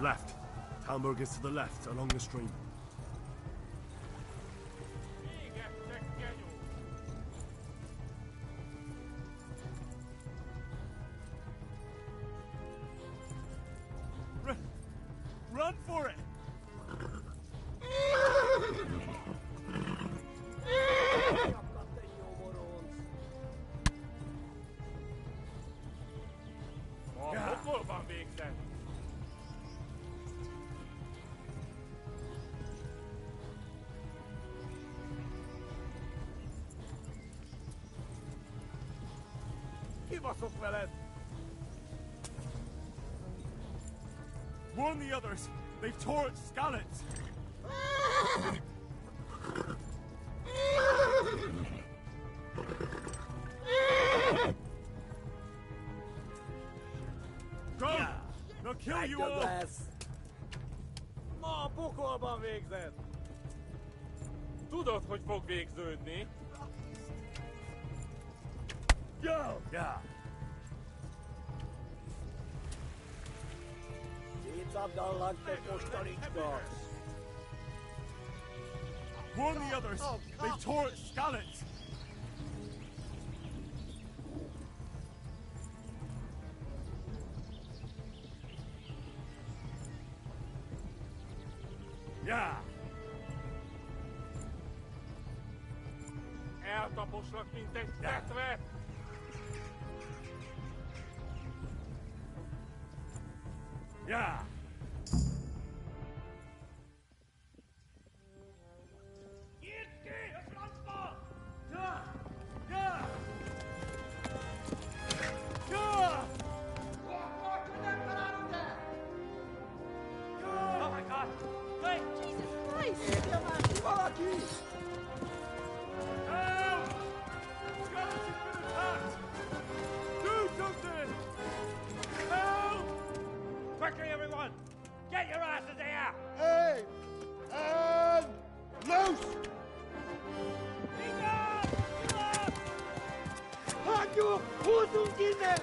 Left. Talmberg is to the left, along the stream. Run for it! Hol van végzett? Kibaszok veled! Warn the others! They've torched Skalitz! Go! They'll kill you all! Ma a pokolban végzed! Tudod, hogy fog végződni? Go! Yeah. Warn the others! They've torched Skalitz! Yeah! Eltaposlak, mint egy tetve! Yeah! Oh my God! Hey, Jesus Christ! Help! Skalitz has been attacked! Do something! Help! Quickly, everyone! Get your asses here! Hey! And loose! Hanyo! Húzzunk innen!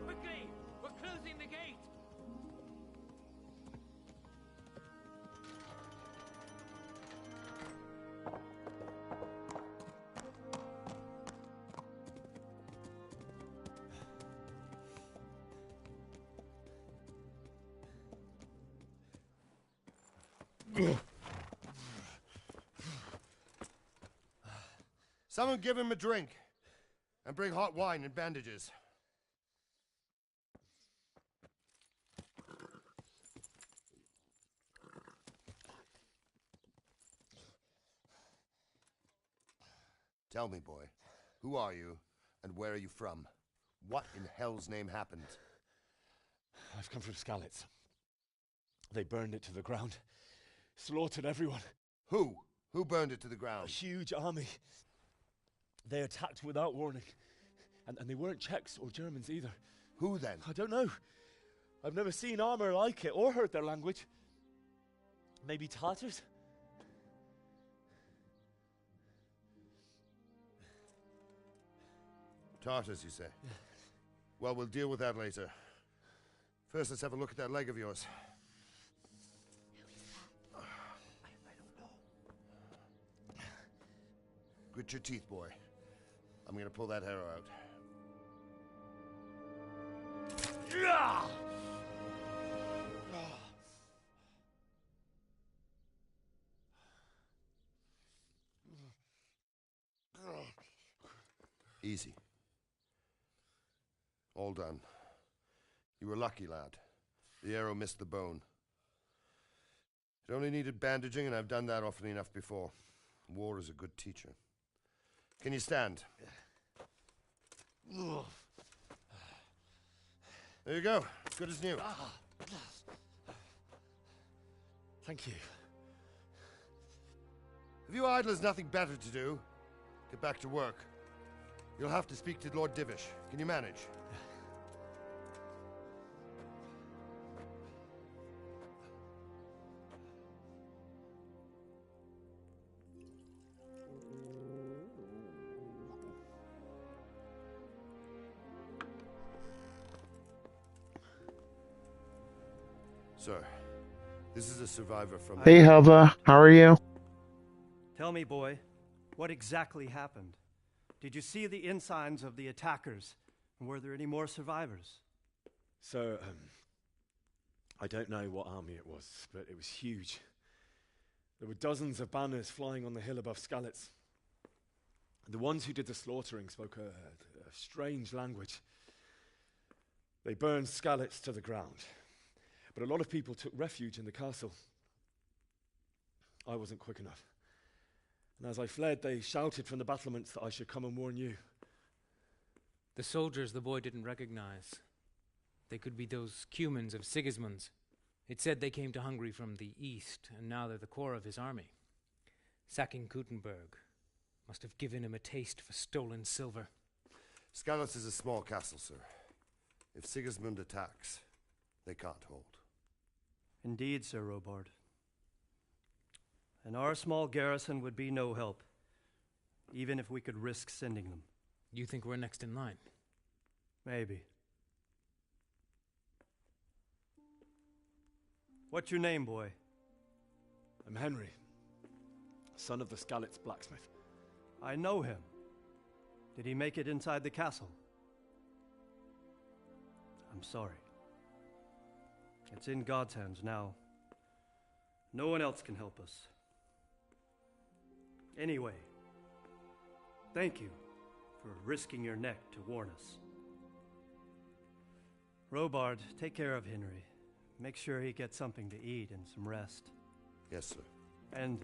Quickly! We're closing the gate! Someone give him a drink. And bring hot wine and bandages. Tell me, boy, who are you and where are you from? What in hell's name happened? I've come from Skalitz. They burned it to the ground. Slaughtered everyone. Who? Who burned it to the ground? A huge army. They attacked without warning. And they weren't Czechs or Germans either. Who then? I don't know. I've never seen armor like it or heard their language. Maybe Tatars? Tartars, you say? Well, we'll deal with that later. First, let's have a look at that leg of yours. Grit your teeth, boy. I'm gonna pull that arrow out. Easy. All done. You were lucky, lad. The arrow missed the bone. It only needed bandaging, and I've done that often enough before. War is a good teacher. Can you stand? There you go. Good as new. Thank you. Have you idlers nothing better to do? Get back to work. You'll have to speak to Lord Divish. Can you manage? Sir, this is a survivor from... Hey, Helva. How are you? Tell me, boy, what exactly happened? Did you see the ensigns of the attackers? And were there any more survivors? So, I don't know what army it was, but it was huge. There were dozens of banners flying on the hill above Skalitz. The ones who did the slaughtering spoke a strange language. They burned Skalitz to the ground, but a lot of people took refuge in the castle. I wasn't quick enough. And as I fled, they shouted from the battlements that I should come and warn you. The soldiers the boy didn't recognize. They could be those Cumans of Sigismund's. It said they came to Hungary from the east, and now they're the core of his army. Sacking Gutenberg must have given him a taste for stolen silver. Skalitz is a small castle, sir. If Sigismund attacks, they can't hold. Indeed, Sir Robard. And our small garrison would be no help, even if we could risk sending them. You think we're next in line? Maybe. What's your name, boy? I'm Henry, son of the Skalitz blacksmith. I know him. Did he make it inside the castle? I'm sorry. It's in God's hands now. No one else can help us. Anyway, thank you for risking your neck to warn us. Robard, take care of Henry. Make sure he gets something to eat and some rest. Yes, sir. And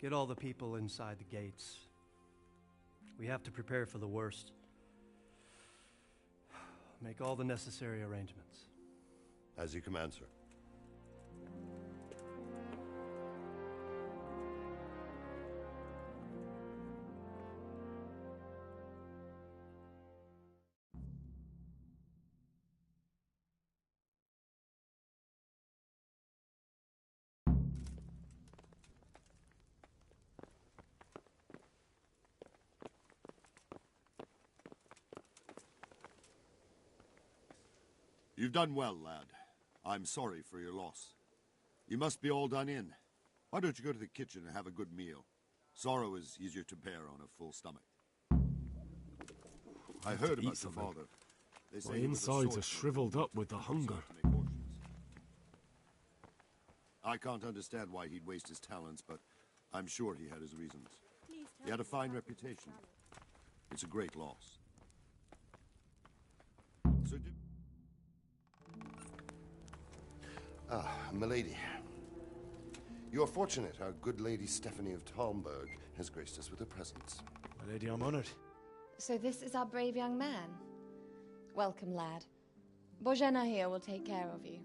get all the people inside the gates. We have to prepare for the worst. Make all the necessary arrangements. As you command, sir. You've done well, lad. I'm sorry for your loss. You must be all done in. Why don't you go to the kitchen and have a good meal? Sorrow is easier to bear on a full stomach. I heard about your father. They say My he was a insides are swordsman. shriveled up with the hunger. I can't understand why he'd waste his talents, but I'm sure he had his reasons. He had a fine reputation. It's a great loss. So Ah, milady. You are fortunate our good lady Stephanie of Talmberg has graced us with her presence. My lady, I'm honored. So this is our brave young man. Welcome, lad. Bozhena here will take care of you.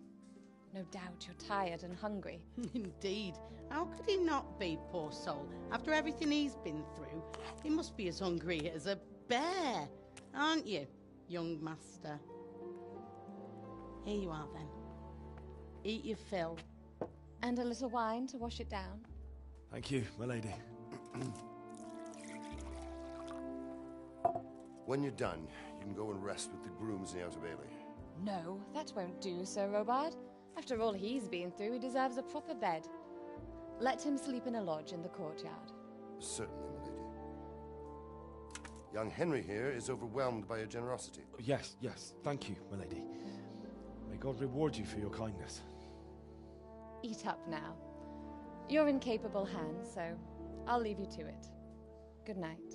No doubt you're tired and hungry. Indeed. How could he not be, poor soul? After everything he's been through, he must be as hungry as a bear, aren't you, young master? Here you are, then. Eat your fill. And a little wine to wash it down. Thank you, my lady. When you're done, you can go and rest with the grooms in the Outer Bailey. No, that won't do, Sir Robard. After all he's been through, he deserves a proper bed. Let him sleep in a lodge in the courtyard. Certainly, my lady. Young Henry here is overwhelmed by your generosity. Yes, yes. Thank you, my lady. May God reward you for your kindness. Eat up now. You're in capable hands, so I'll leave you to it. Good night.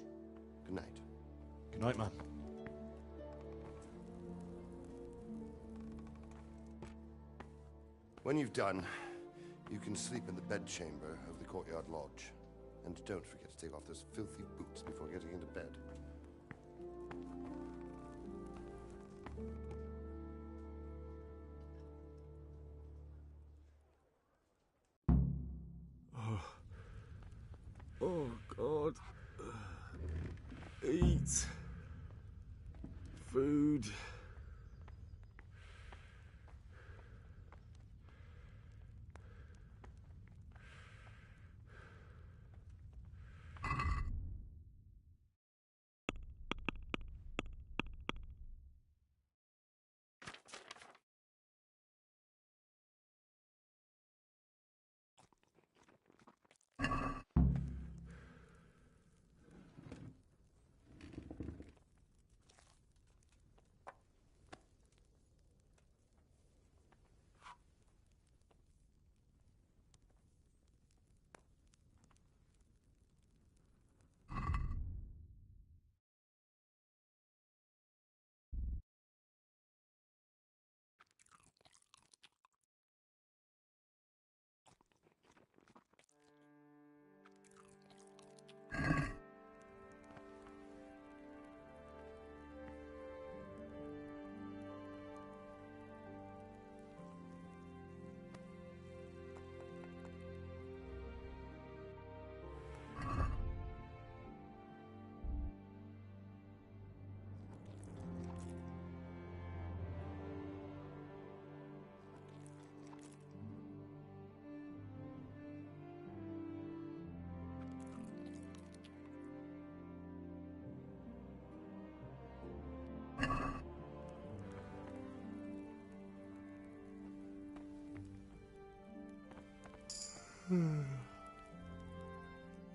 Good night. Good night, ma'am. When you've done, you can sleep in the bedchamber of the courtyard lodge. And don't forget to take off those filthy boots before getting into bed. Oh, God. Eat. Food.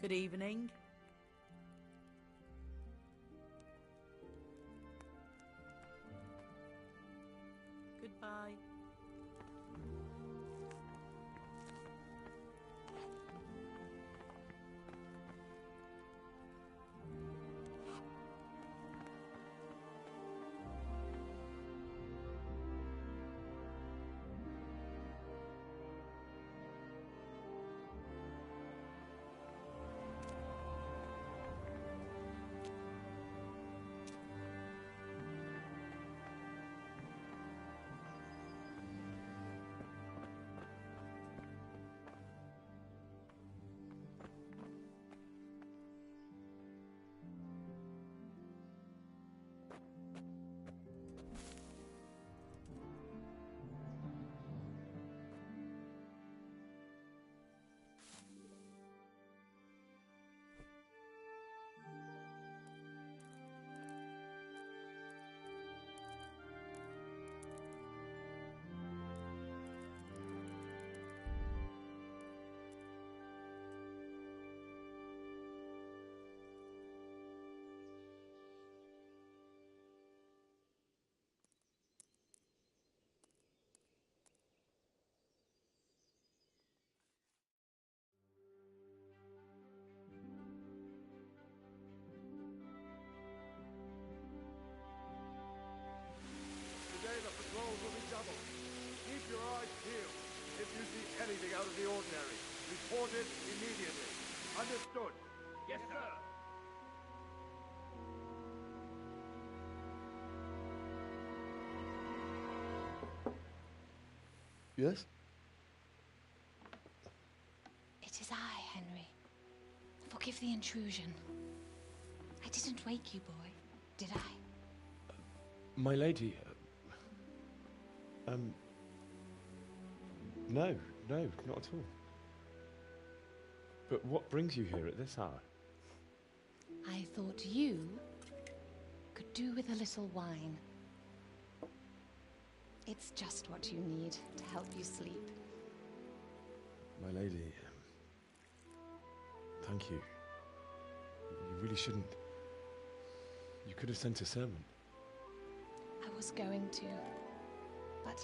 Good evening. Goodbye. Today the patrols will be doubled. Keep your eyes peeled. If you see anything out of the ordinary, report it immediately. Understood? Yes, sir. Yes? It is I, Henry. Forgive the intrusion. I didn't wake you, boy, did I? My lady, no, not at all. But what brings you here at this hour? I thought you could do with a little wine. It's just what you need to help you sleep. My lady, thank you. You really shouldn't. You could have sent a servant. I was going to, but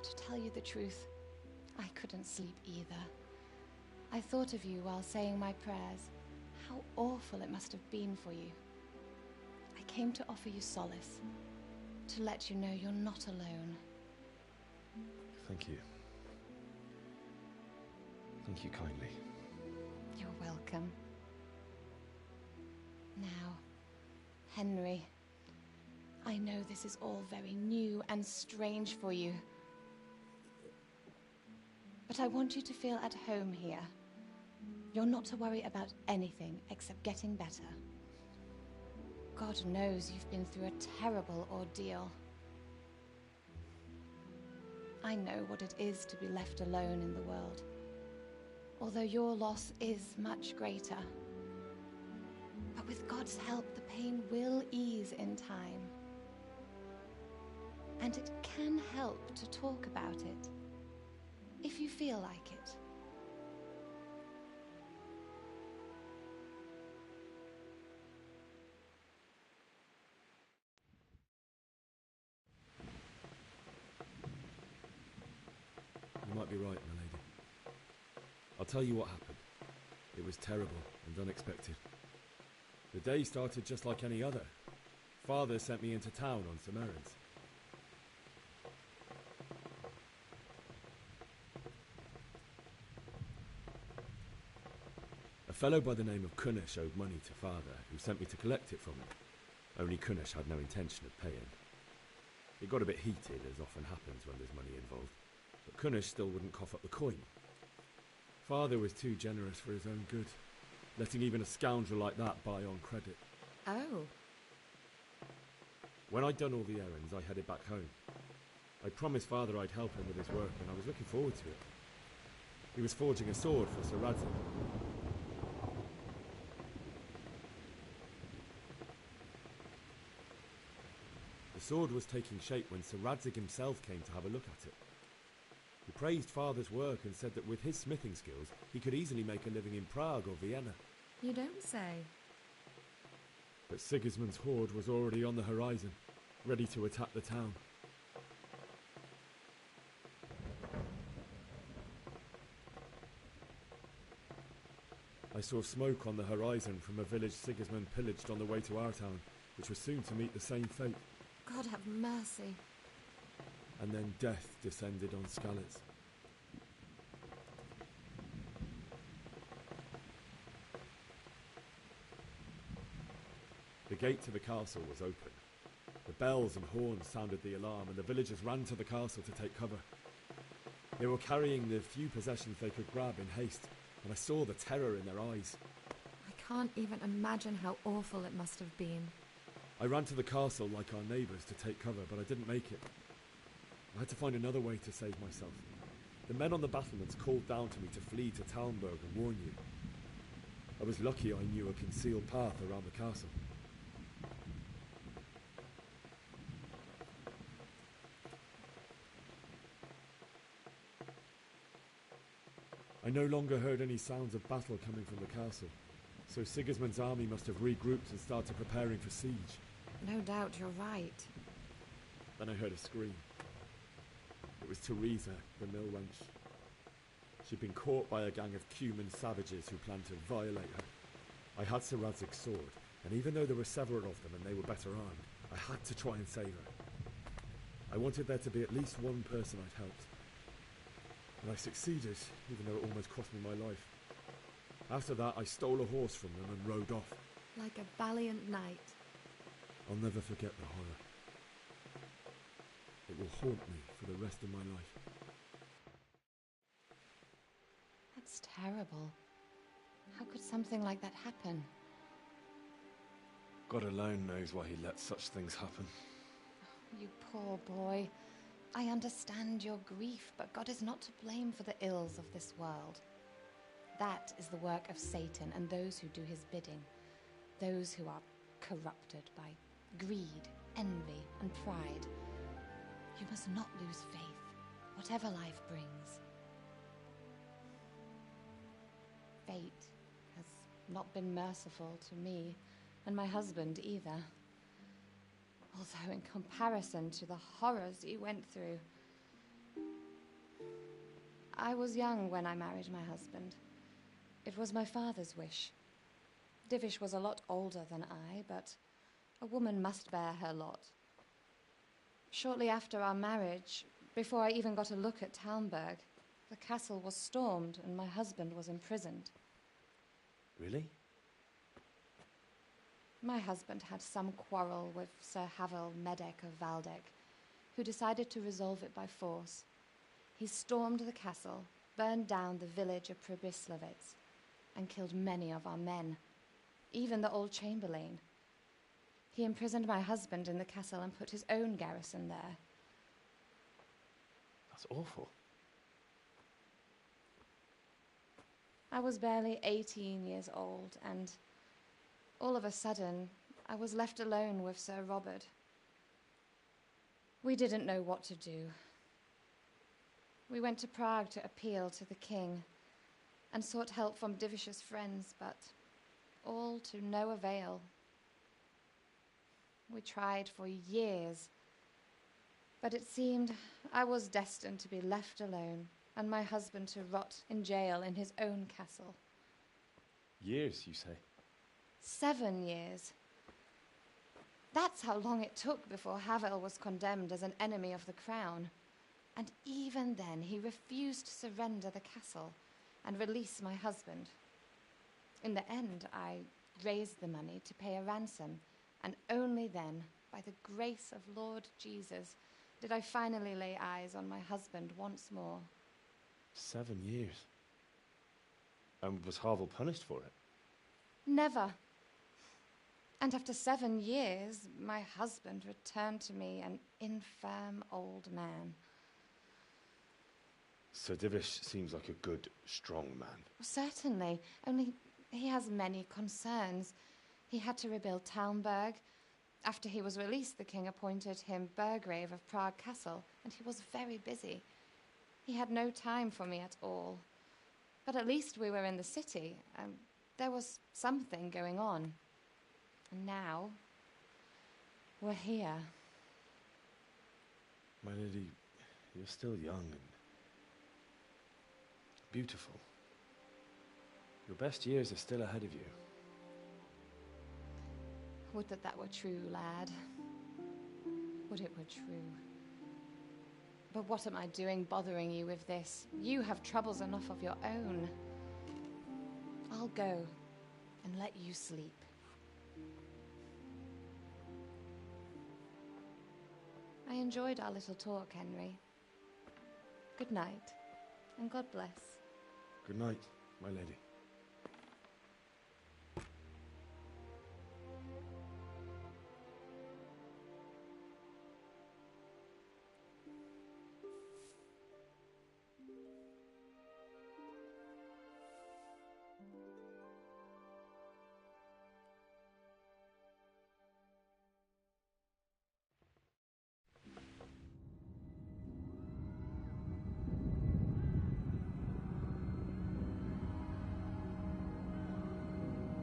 to tell you the truth, I couldn't sleep either. I thought of you while saying my prayers. How awful it must have been for you. I came to offer you solace, to let you know you're not alone. Thank you. Thank you kindly. You're welcome. Now, Henry, I know this is all very new and strange for you. But I want you to feel at home here. You're not to worry about anything except getting better. God knows you've been through a terrible ordeal. I know what it is to be left alone in the world, although your loss is much greater. But with God's help, the pain will ease in time. And it can help to talk about it, if you feel like it. You might be right, my lady. I'll tell you what happened. It was terrible and unexpected. The day started just like any other. Father sent me into town on some errands. A fellow by the name of Kunnish owed money to Father, who sent me to collect it from him. Only Kunnish had no intention of paying. It got a bit heated, as often happens when there's money involved, but Kunnish still wouldn't cough up the coin. Father was too generous for his own good, letting even a scoundrel like that buy on credit. Oh. When I'd done all the errands, I headed back home. I promised Father I'd help him with his work, and I was looking forward to it. He was forging a sword for Sir Radzig. The sword was taking shape when Sir Radzig himself came to have a look at it. He praised Father's work and said that with his smithing skills, he could easily make a living in Prague or Vienna. You don't say. But Sigismund's horde was already on the horizon, ready to attack the town. I saw smoke on the horizon from a village Sigismund pillaged on the way to our town, which was soon to meet the same fate. God have mercy. And then death descended on Skalitz. The gate to the castle was open. The bells and horns sounded the alarm, and the villagers ran to the castle to take cover. They were carrying the few possessions they could grab in haste, and I saw the terror in their eyes. I can't even imagine how awful it must have been. I ran to the castle like our neighbours to take cover, but I didn't make it. I had to find another way to save myself. The men on the battlements called down to me to flee to Talmberg and warn you. I was lucky I knew a concealed path around the castle. I no longer heard any sounds of battle coming from the castle, so Sigismund's army must have regrouped and started preparing for siege. No doubt you're right. Then I heard a scream. It was Teresa, the mill wench. She'd been caught by a gang of Cuman savages who planned to violate her. I had Sir Radzig's sword, and even though there were several of them and they were better armed, I had to try and save her. I wanted there to be at least one person I'd helped. And I succeeded, even though it almost cost me my life. After that, I stole a horse from them and rode off. Like a valiant knight. I'll never forget the horror. It will haunt me for the rest of my life. That's terrible. How could something like that happen? God alone knows why he lets such things happen. You poor boy. I understand your grief, but God is not to blame for the ills of this world. That is the work of Satan and those who do his bidding. Those who are corrupted by greed, envy, and pride. You must not lose faith, whatever life brings. Fate has not been merciful to me, and my husband either. Although in comparison to the horrors he went through. I was young when I married my husband. It was my father's wish. Divish was a lot older than I, but a woman must bear her lot. Shortly after our marriage, before I even got a look at Talmberg, the castle was stormed and my husband was imprisoned. Really? My husband had some quarrel with Sir Havel Medek of Valdek, who decided to resolve it by force. He stormed the castle, burned down the village of Pribyslavitz, and killed many of our men, even the old chamberlain. He imprisoned my husband in the castle and put his own garrison there. That's awful. I was barely 18 years old, and all of a sudden, I was left alone with Sir Robert. We didn't know what to do. We went to Prague to appeal to the king and sought help from Divish's friends, but all to no avail. We tried for years, but it seemed I was destined to be left alone and my husband to rot in jail in his own castle. Years, you say? 7 years. That's how long it took before Havel was condemned as an enemy of the crown. And even then, he refused to surrender the castle and release my husband. In the end, I raised the money to pay a ransom, and only then, by the grace of Lord Jesus, did I finally lay eyes on my husband once more. 7 years. And was Havel punished for it? Never. And after 7 years, my husband returned to me an infirm old man. Sir Divish seems like a good, strong man. Certainly, only he has many concerns. He had to rebuild Talmberg. After he was released, the king appointed him Burgrave of Prague Castle, and he was very busy. He had no time for me at all. But at least we were in the city. There was something going on. And now, we're here. My lady, you're still young and beautiful. Your best years are still ahead of you. Would that were true, lad. Would it were true. But what am I doing bothering you with this? You have troubles enough of your own. I'll go and let you sleep. I enjoyed our little talk, Henry. Good night, and God bless. Good night, my lady.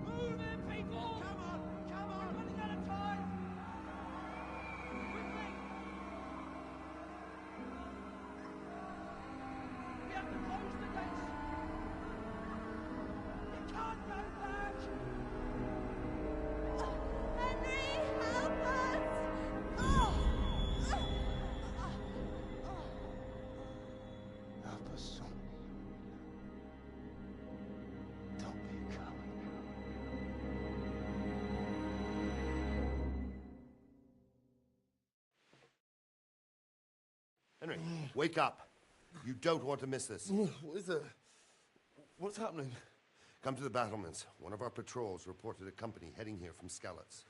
Move in, people! Come on! Come on! We're running out of time! Quickly! We have to close the gates! You can't go back! Henry, help us! Oh! Help us, son. Don't be a coward. Henry, wake up. You don't want to miss this. What is it? What's happening? Come to the battlements. One of our patrols reported a company heading here from Skalitz.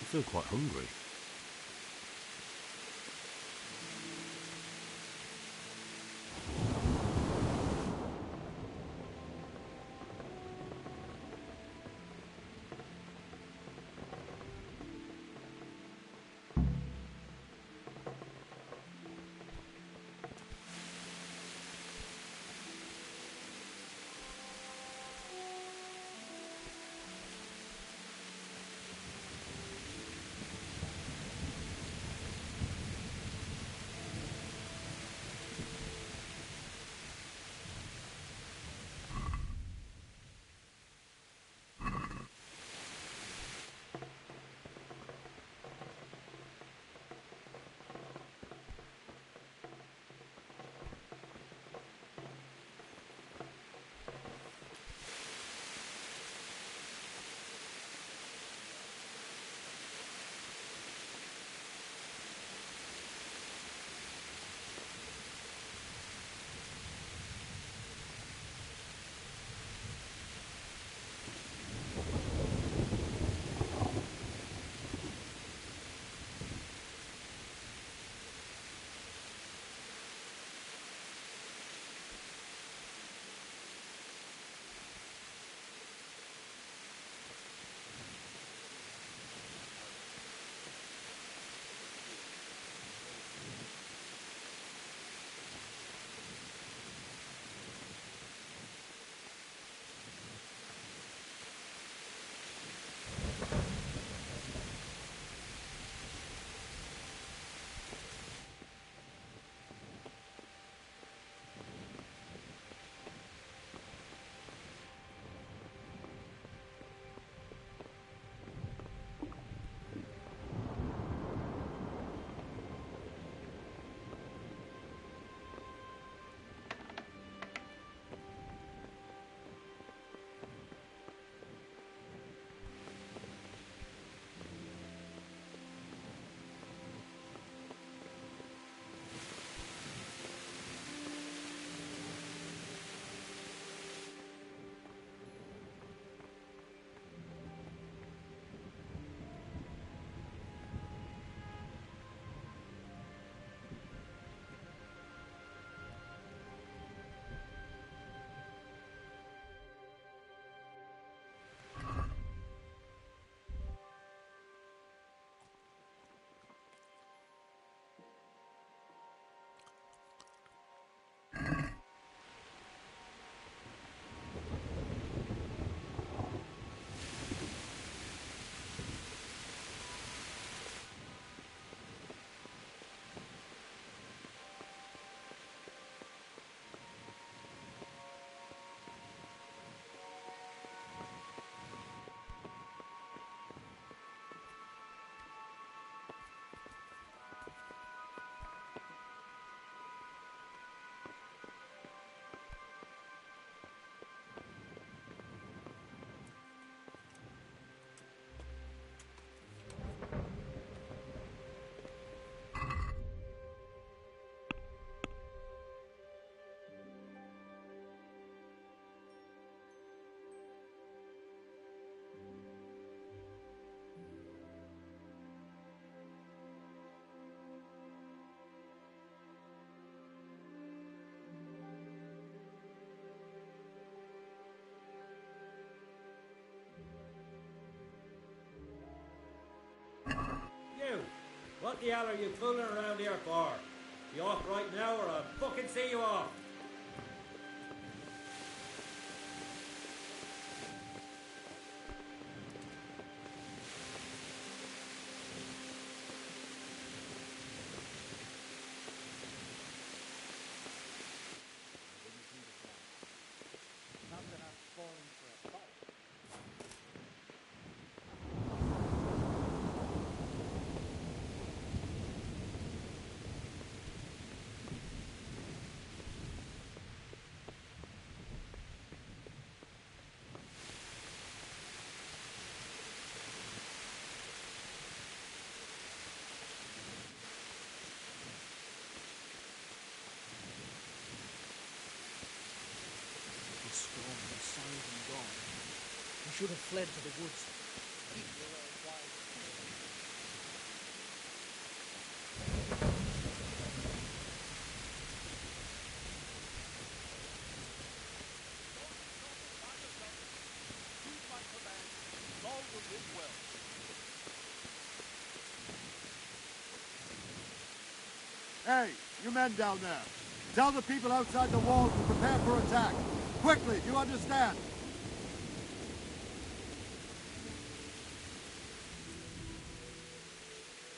feel quite hungry. You! What the hell are you fooling around here for? You off right now or I'll fucking see you off! Storm and silent and gone. You should have fled to the woods. Keep your own wives. Hey, you men down there. Tell the people outside the walls to prepare for attack. Quickly, do you understand?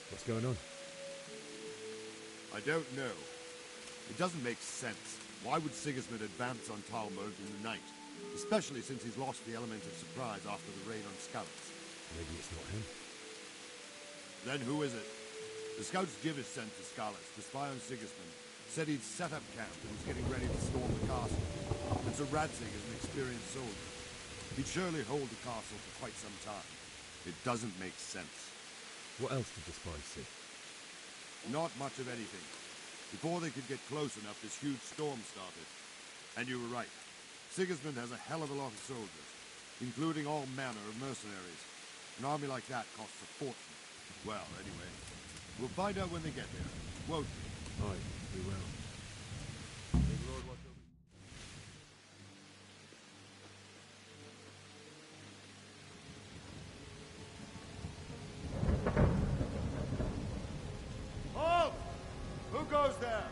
What's going on? I don't know. It doesn't make sense. Why would Sigismund advance on Talmberg in the night? Especially since he's lost the element of surprise after the raid on scouts. Maybe it's not him. Then who is it? The scouts Jivish sent to Scarlets to spy on Sigismund said he'd set up camp and was getting ready to storm the castle. And Sir Radzig is an experienced soldier. He'd surely hold the castle for quite some time. It doesn't make sense. What else did the spies see? Not much of anything. Before they could get close enough, this huge storm started. And you were right. Sigismund has a hell of a lot of soldiers, including all manner of mercenaries. An army like that costs a fortune. Well, anyway, we'll find out when they get there, won't we? Aye, we will. May the Lord watch over you. Halt! Who goes there?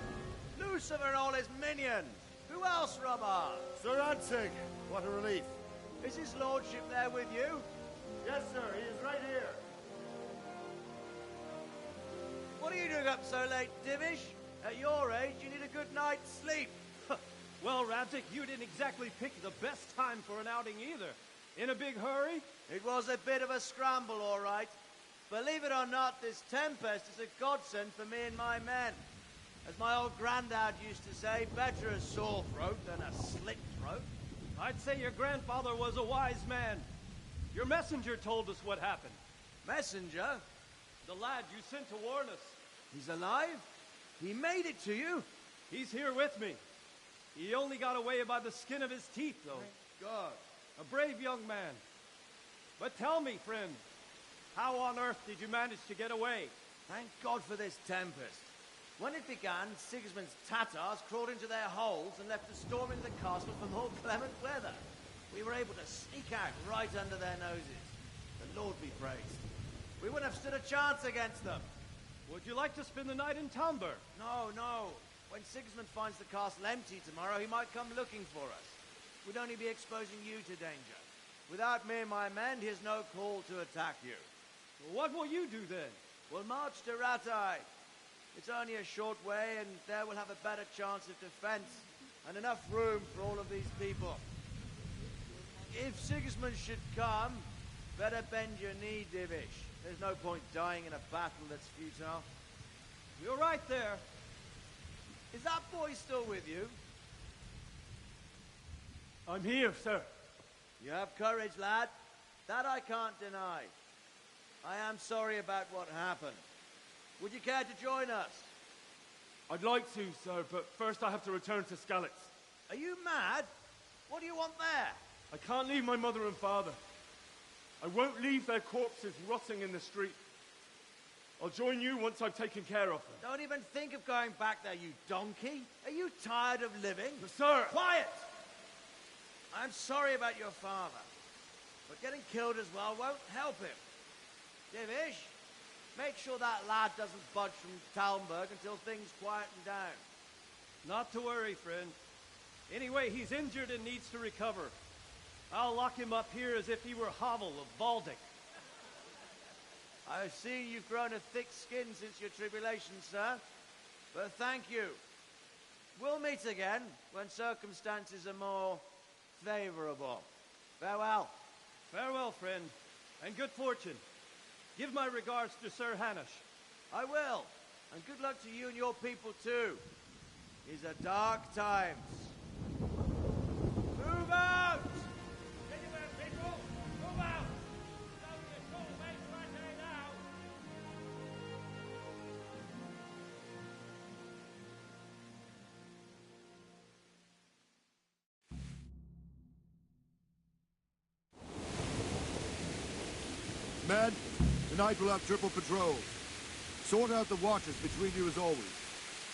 Lucifer and all his minions. Who else, Robber? Sir Radzig. What a relief. Is his lordship there with you? Yes, sir. He is right here. What are you doing up so late, Divish? At your age, you need a good night's sleep. Well, Radzig, you didn't exactly pick the best time for an outing either. In a big hurry? It was a bit of a scramble, all right. Believe it or not, this tempest is a godsend for me and my men. As my old granddad used to say, better a sore throat than a slit throat. I'd say your grandfather was a wise man. Your messenger told us what happened. Messenger? The lad you sent to warn us. He's alive? He made it to you? He's here with me. He only got away by the skin of his teeth, though. Thank God. A brave young man. But tell me, friend, how on earth did you manage to get away? Thank God for this tempest. When it began, Sigismund's Tatars crawled into their holes and left us storming the castle for more clement weather. We were able to sneak out right under their noses. The Lord be praised. We wouldn't have stood a chance against them. Would you like to spend the night in Talmberg? No, no. When Sigismund finds the castle empty tomorrow, he might come looking for us. We'd only be exposing you to danger. Without me and my men, he has no call to attack you. Well, what will you do then? We'll march to Ratai. It's only a short way, and there we'll have a better chance of defense and enough room for all of these people. If Sigismund should come, better bend your knee, Divish. There's no point dying in a battle that's futile. You're right there. Is that boy still with you? I'm here, sir. You have courage, lad. That I can't deny. I am sorry about what happened. Would you care to join us? I'd like to, sir, but first I have to return to Skalitz. Are you mad? What do you want there? I can't leave my mother and father. I won't leave their corpses rotting in the street. I'll join you once I've taken care of them. Don't even think of going back there, you donkey. Are you tired of living? Sir! Quiet! I'm sorry about your father, but getting killed as well won't help him. Divish, make sure that lad doesn't budge from Talmberg until things quieten down. Not to worry, friend. Anyway, he's injured and needs to recover. I'll lock him up here as if he were Havel of Baldic. I've seen you've grown a thick skin since your tribulation, sir. But thank you. We'll meet again when circumstances are more favorable. Farewell. Farewell, friend, and good fortune. Give my regards to Sir Hanush. I will. And good luck to you and your people, too. These are dark times. Move out! Anywhere, people! Move out! Don't get called away right now! Men, tonight we'll have triple patrol. Sort out the watches between you as always.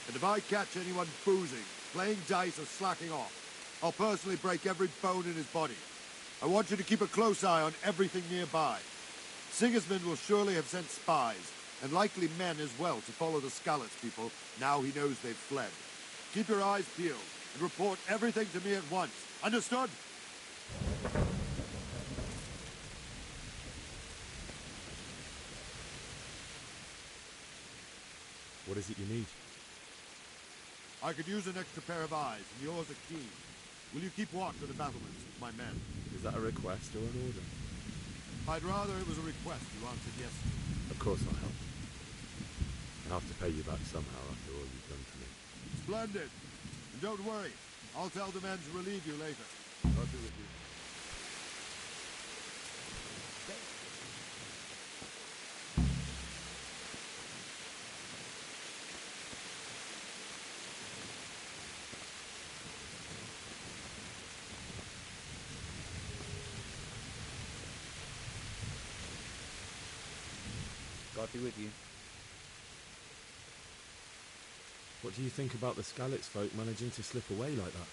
And if I catch anyone boozing, playing dice or slacking off, I'll personally break every bone in his body. I want you to keep a close eye on everything nearby. Sigismund will surely have sent spies, and likely men as well, to follow the Skalitz people now he knows they've fled. Keep your eyes peeled, and report everything to me at once. Understood? What is it you need? I could use an extra pair of eyes, and yours are keen. Will you keep watch of the battlements with my men? Is that a request or an order? I'd rather it was a request you answered yes to. Of course I'll help. I'll have to pay you back somehow after all you've done for me. Splendid. And don't worry. I'll tell the men to relieve you later. I'll do it, you. God be with you. What do you think about the Skalitz folk managing to slip away like that?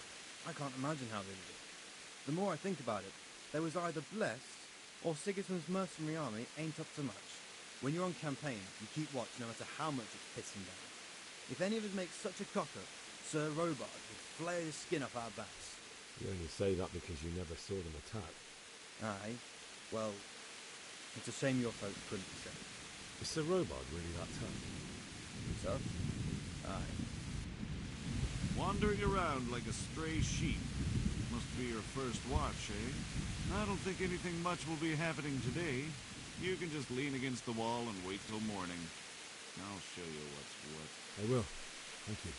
I can't imagine how they did it. The more I think about it, they was either blessed, or Sigismund's mercenary army ain't up to much. When you're on campaign, you keep watch no matter how much it's pissing down. If any of us make such a cock-up, Sir Robard would flare his skin off our backs. You only say that because you never saw them attack. Aye. Well, it's a shame your folk couldn't be saved. Is Sir Robard really that tough? So? Aye. Wandering around like a stray sheep. Must be your first watch, eh? I don't think anything much will be happening today. You can just lean against the wall and wait till morning. I'll show you what's what. I will. Thank you.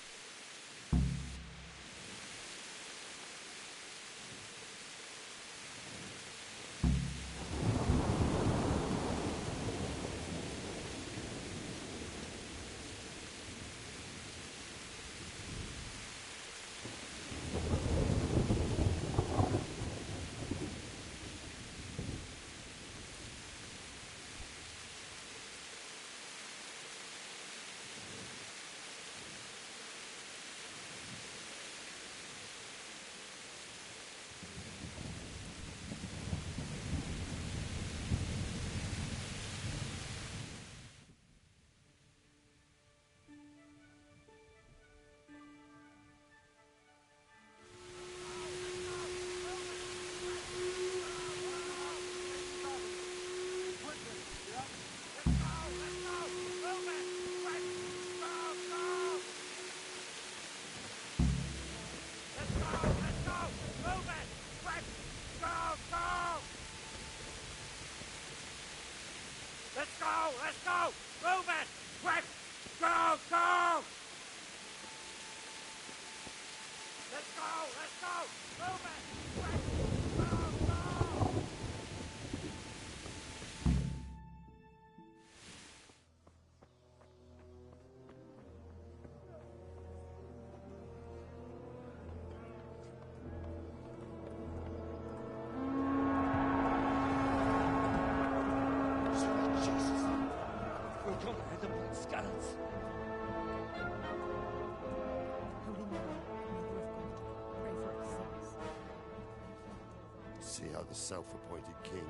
See how the self-appointed king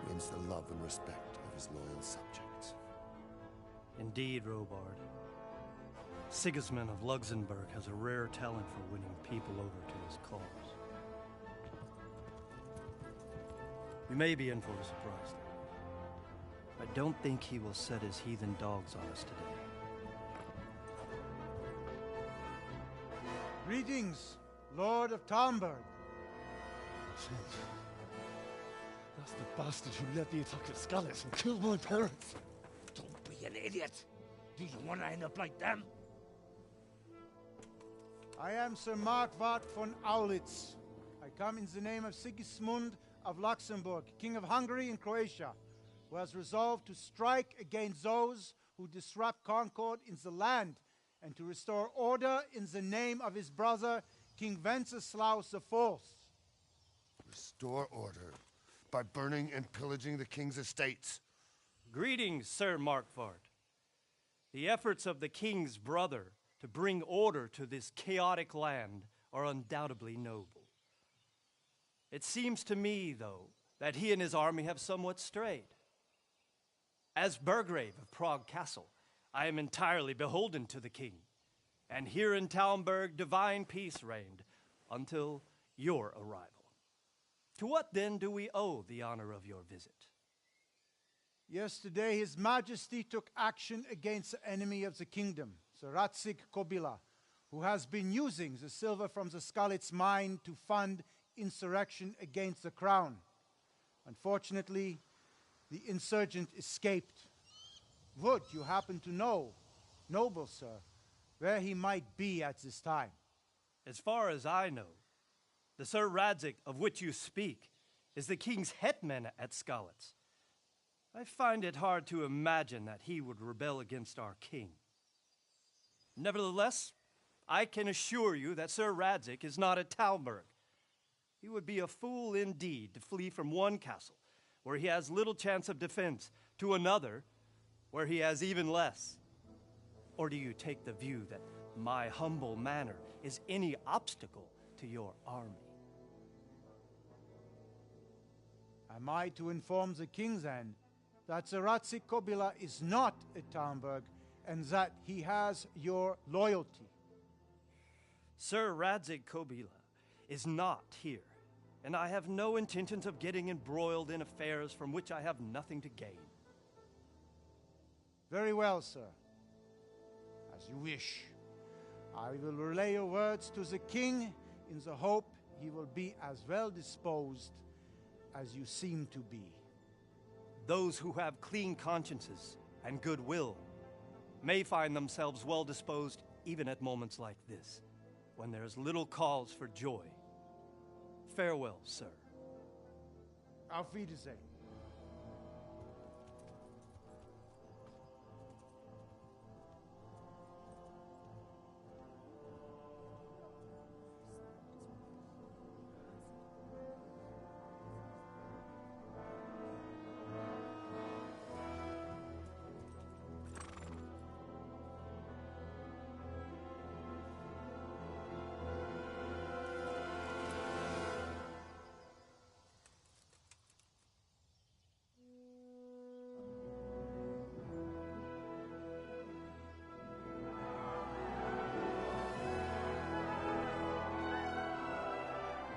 wins the love and respect of his loyal subjects. Indeed, Robard. Sigismund of Luxembourg has a rare talent for winning people over to his cause. We may be in for a surprise, though. I don't think he will set his heathen dogs on us today. Greetings, Lord of Talmberg. That's the bastard who led the attack at Skalitz and killed my parents. Don't be an idiot. Do you want to end up like them? I am Sir Markwart von Aulitz. I come in the name of Sigismund of Luxembourg, King of Hungary and Croatia, who has resolved to strike against those who disrupt concord in the land and to restore order in the name of his brother, King Wenceslaus IV. Restore order by burning and pillaging the king's estates. Greetings, Sir Markwart. The efforts of the king's brother to bring order to this chaotic land are undoubtedly noble. It seems to me, though, that he and his army have somewhat strayed. As Burgrave of Prague Castle, I am entirely beholden to the king. And here in Talmberg, divine peace reigned until your arrival. To what then do we owe the honor of your visit? Yesterday, His Majesty took action against the enemy of the kingdom, the Ratsik Kobila, who has been using the silver from the Skalitz mine to fund insurrection against the crown. Unfortunately, the insurgent escaped. Would you happen to know, noble sir, where he might be at this time? As far as I know, the Sir Radzik of which you speak is the king's hetman at Skalitz. I find it hard to imagine that he would rebel against our king. Nevertheless, I can assure you that Sir Radzik is not at Talmberg. He would be a fool indeed to flee from one castle, where he has little chance of defense, to another, where he has even less. Or do you take the view that my humble manner is any obstacle to your army? Am I to inform the king then that the Ratsik Kobila is not at Talmberg and that he has your loyalty? Sir Radzik Kobila is not here, and I have no intentions of getting embroiled in affairs from which I have nothing to gain. Very well, sir. As you wish. I will relay your words to the king in the hope he will be as well disposed as you seem to be. Those who have clean consciences and goodwill may find themselves well disposed even at moments like this, when there is little cause for joy. Farewell, sir. Auf Wiedersehen.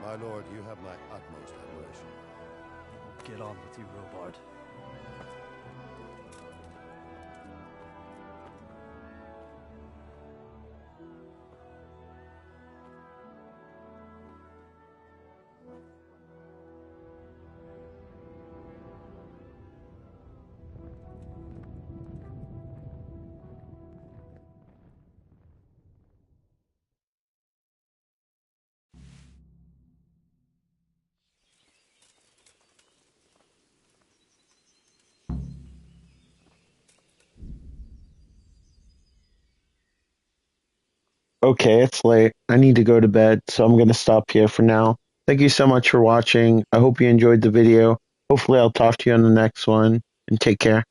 My lord, you have my utmost admiration. Get on with you, Robard. Okay, it's late. I need to go to bed, so I'm going to stop here for now. Thank you so much for watching. I hope you enjoyed the video. Hopefully I'll talk to you on the next one, and take care.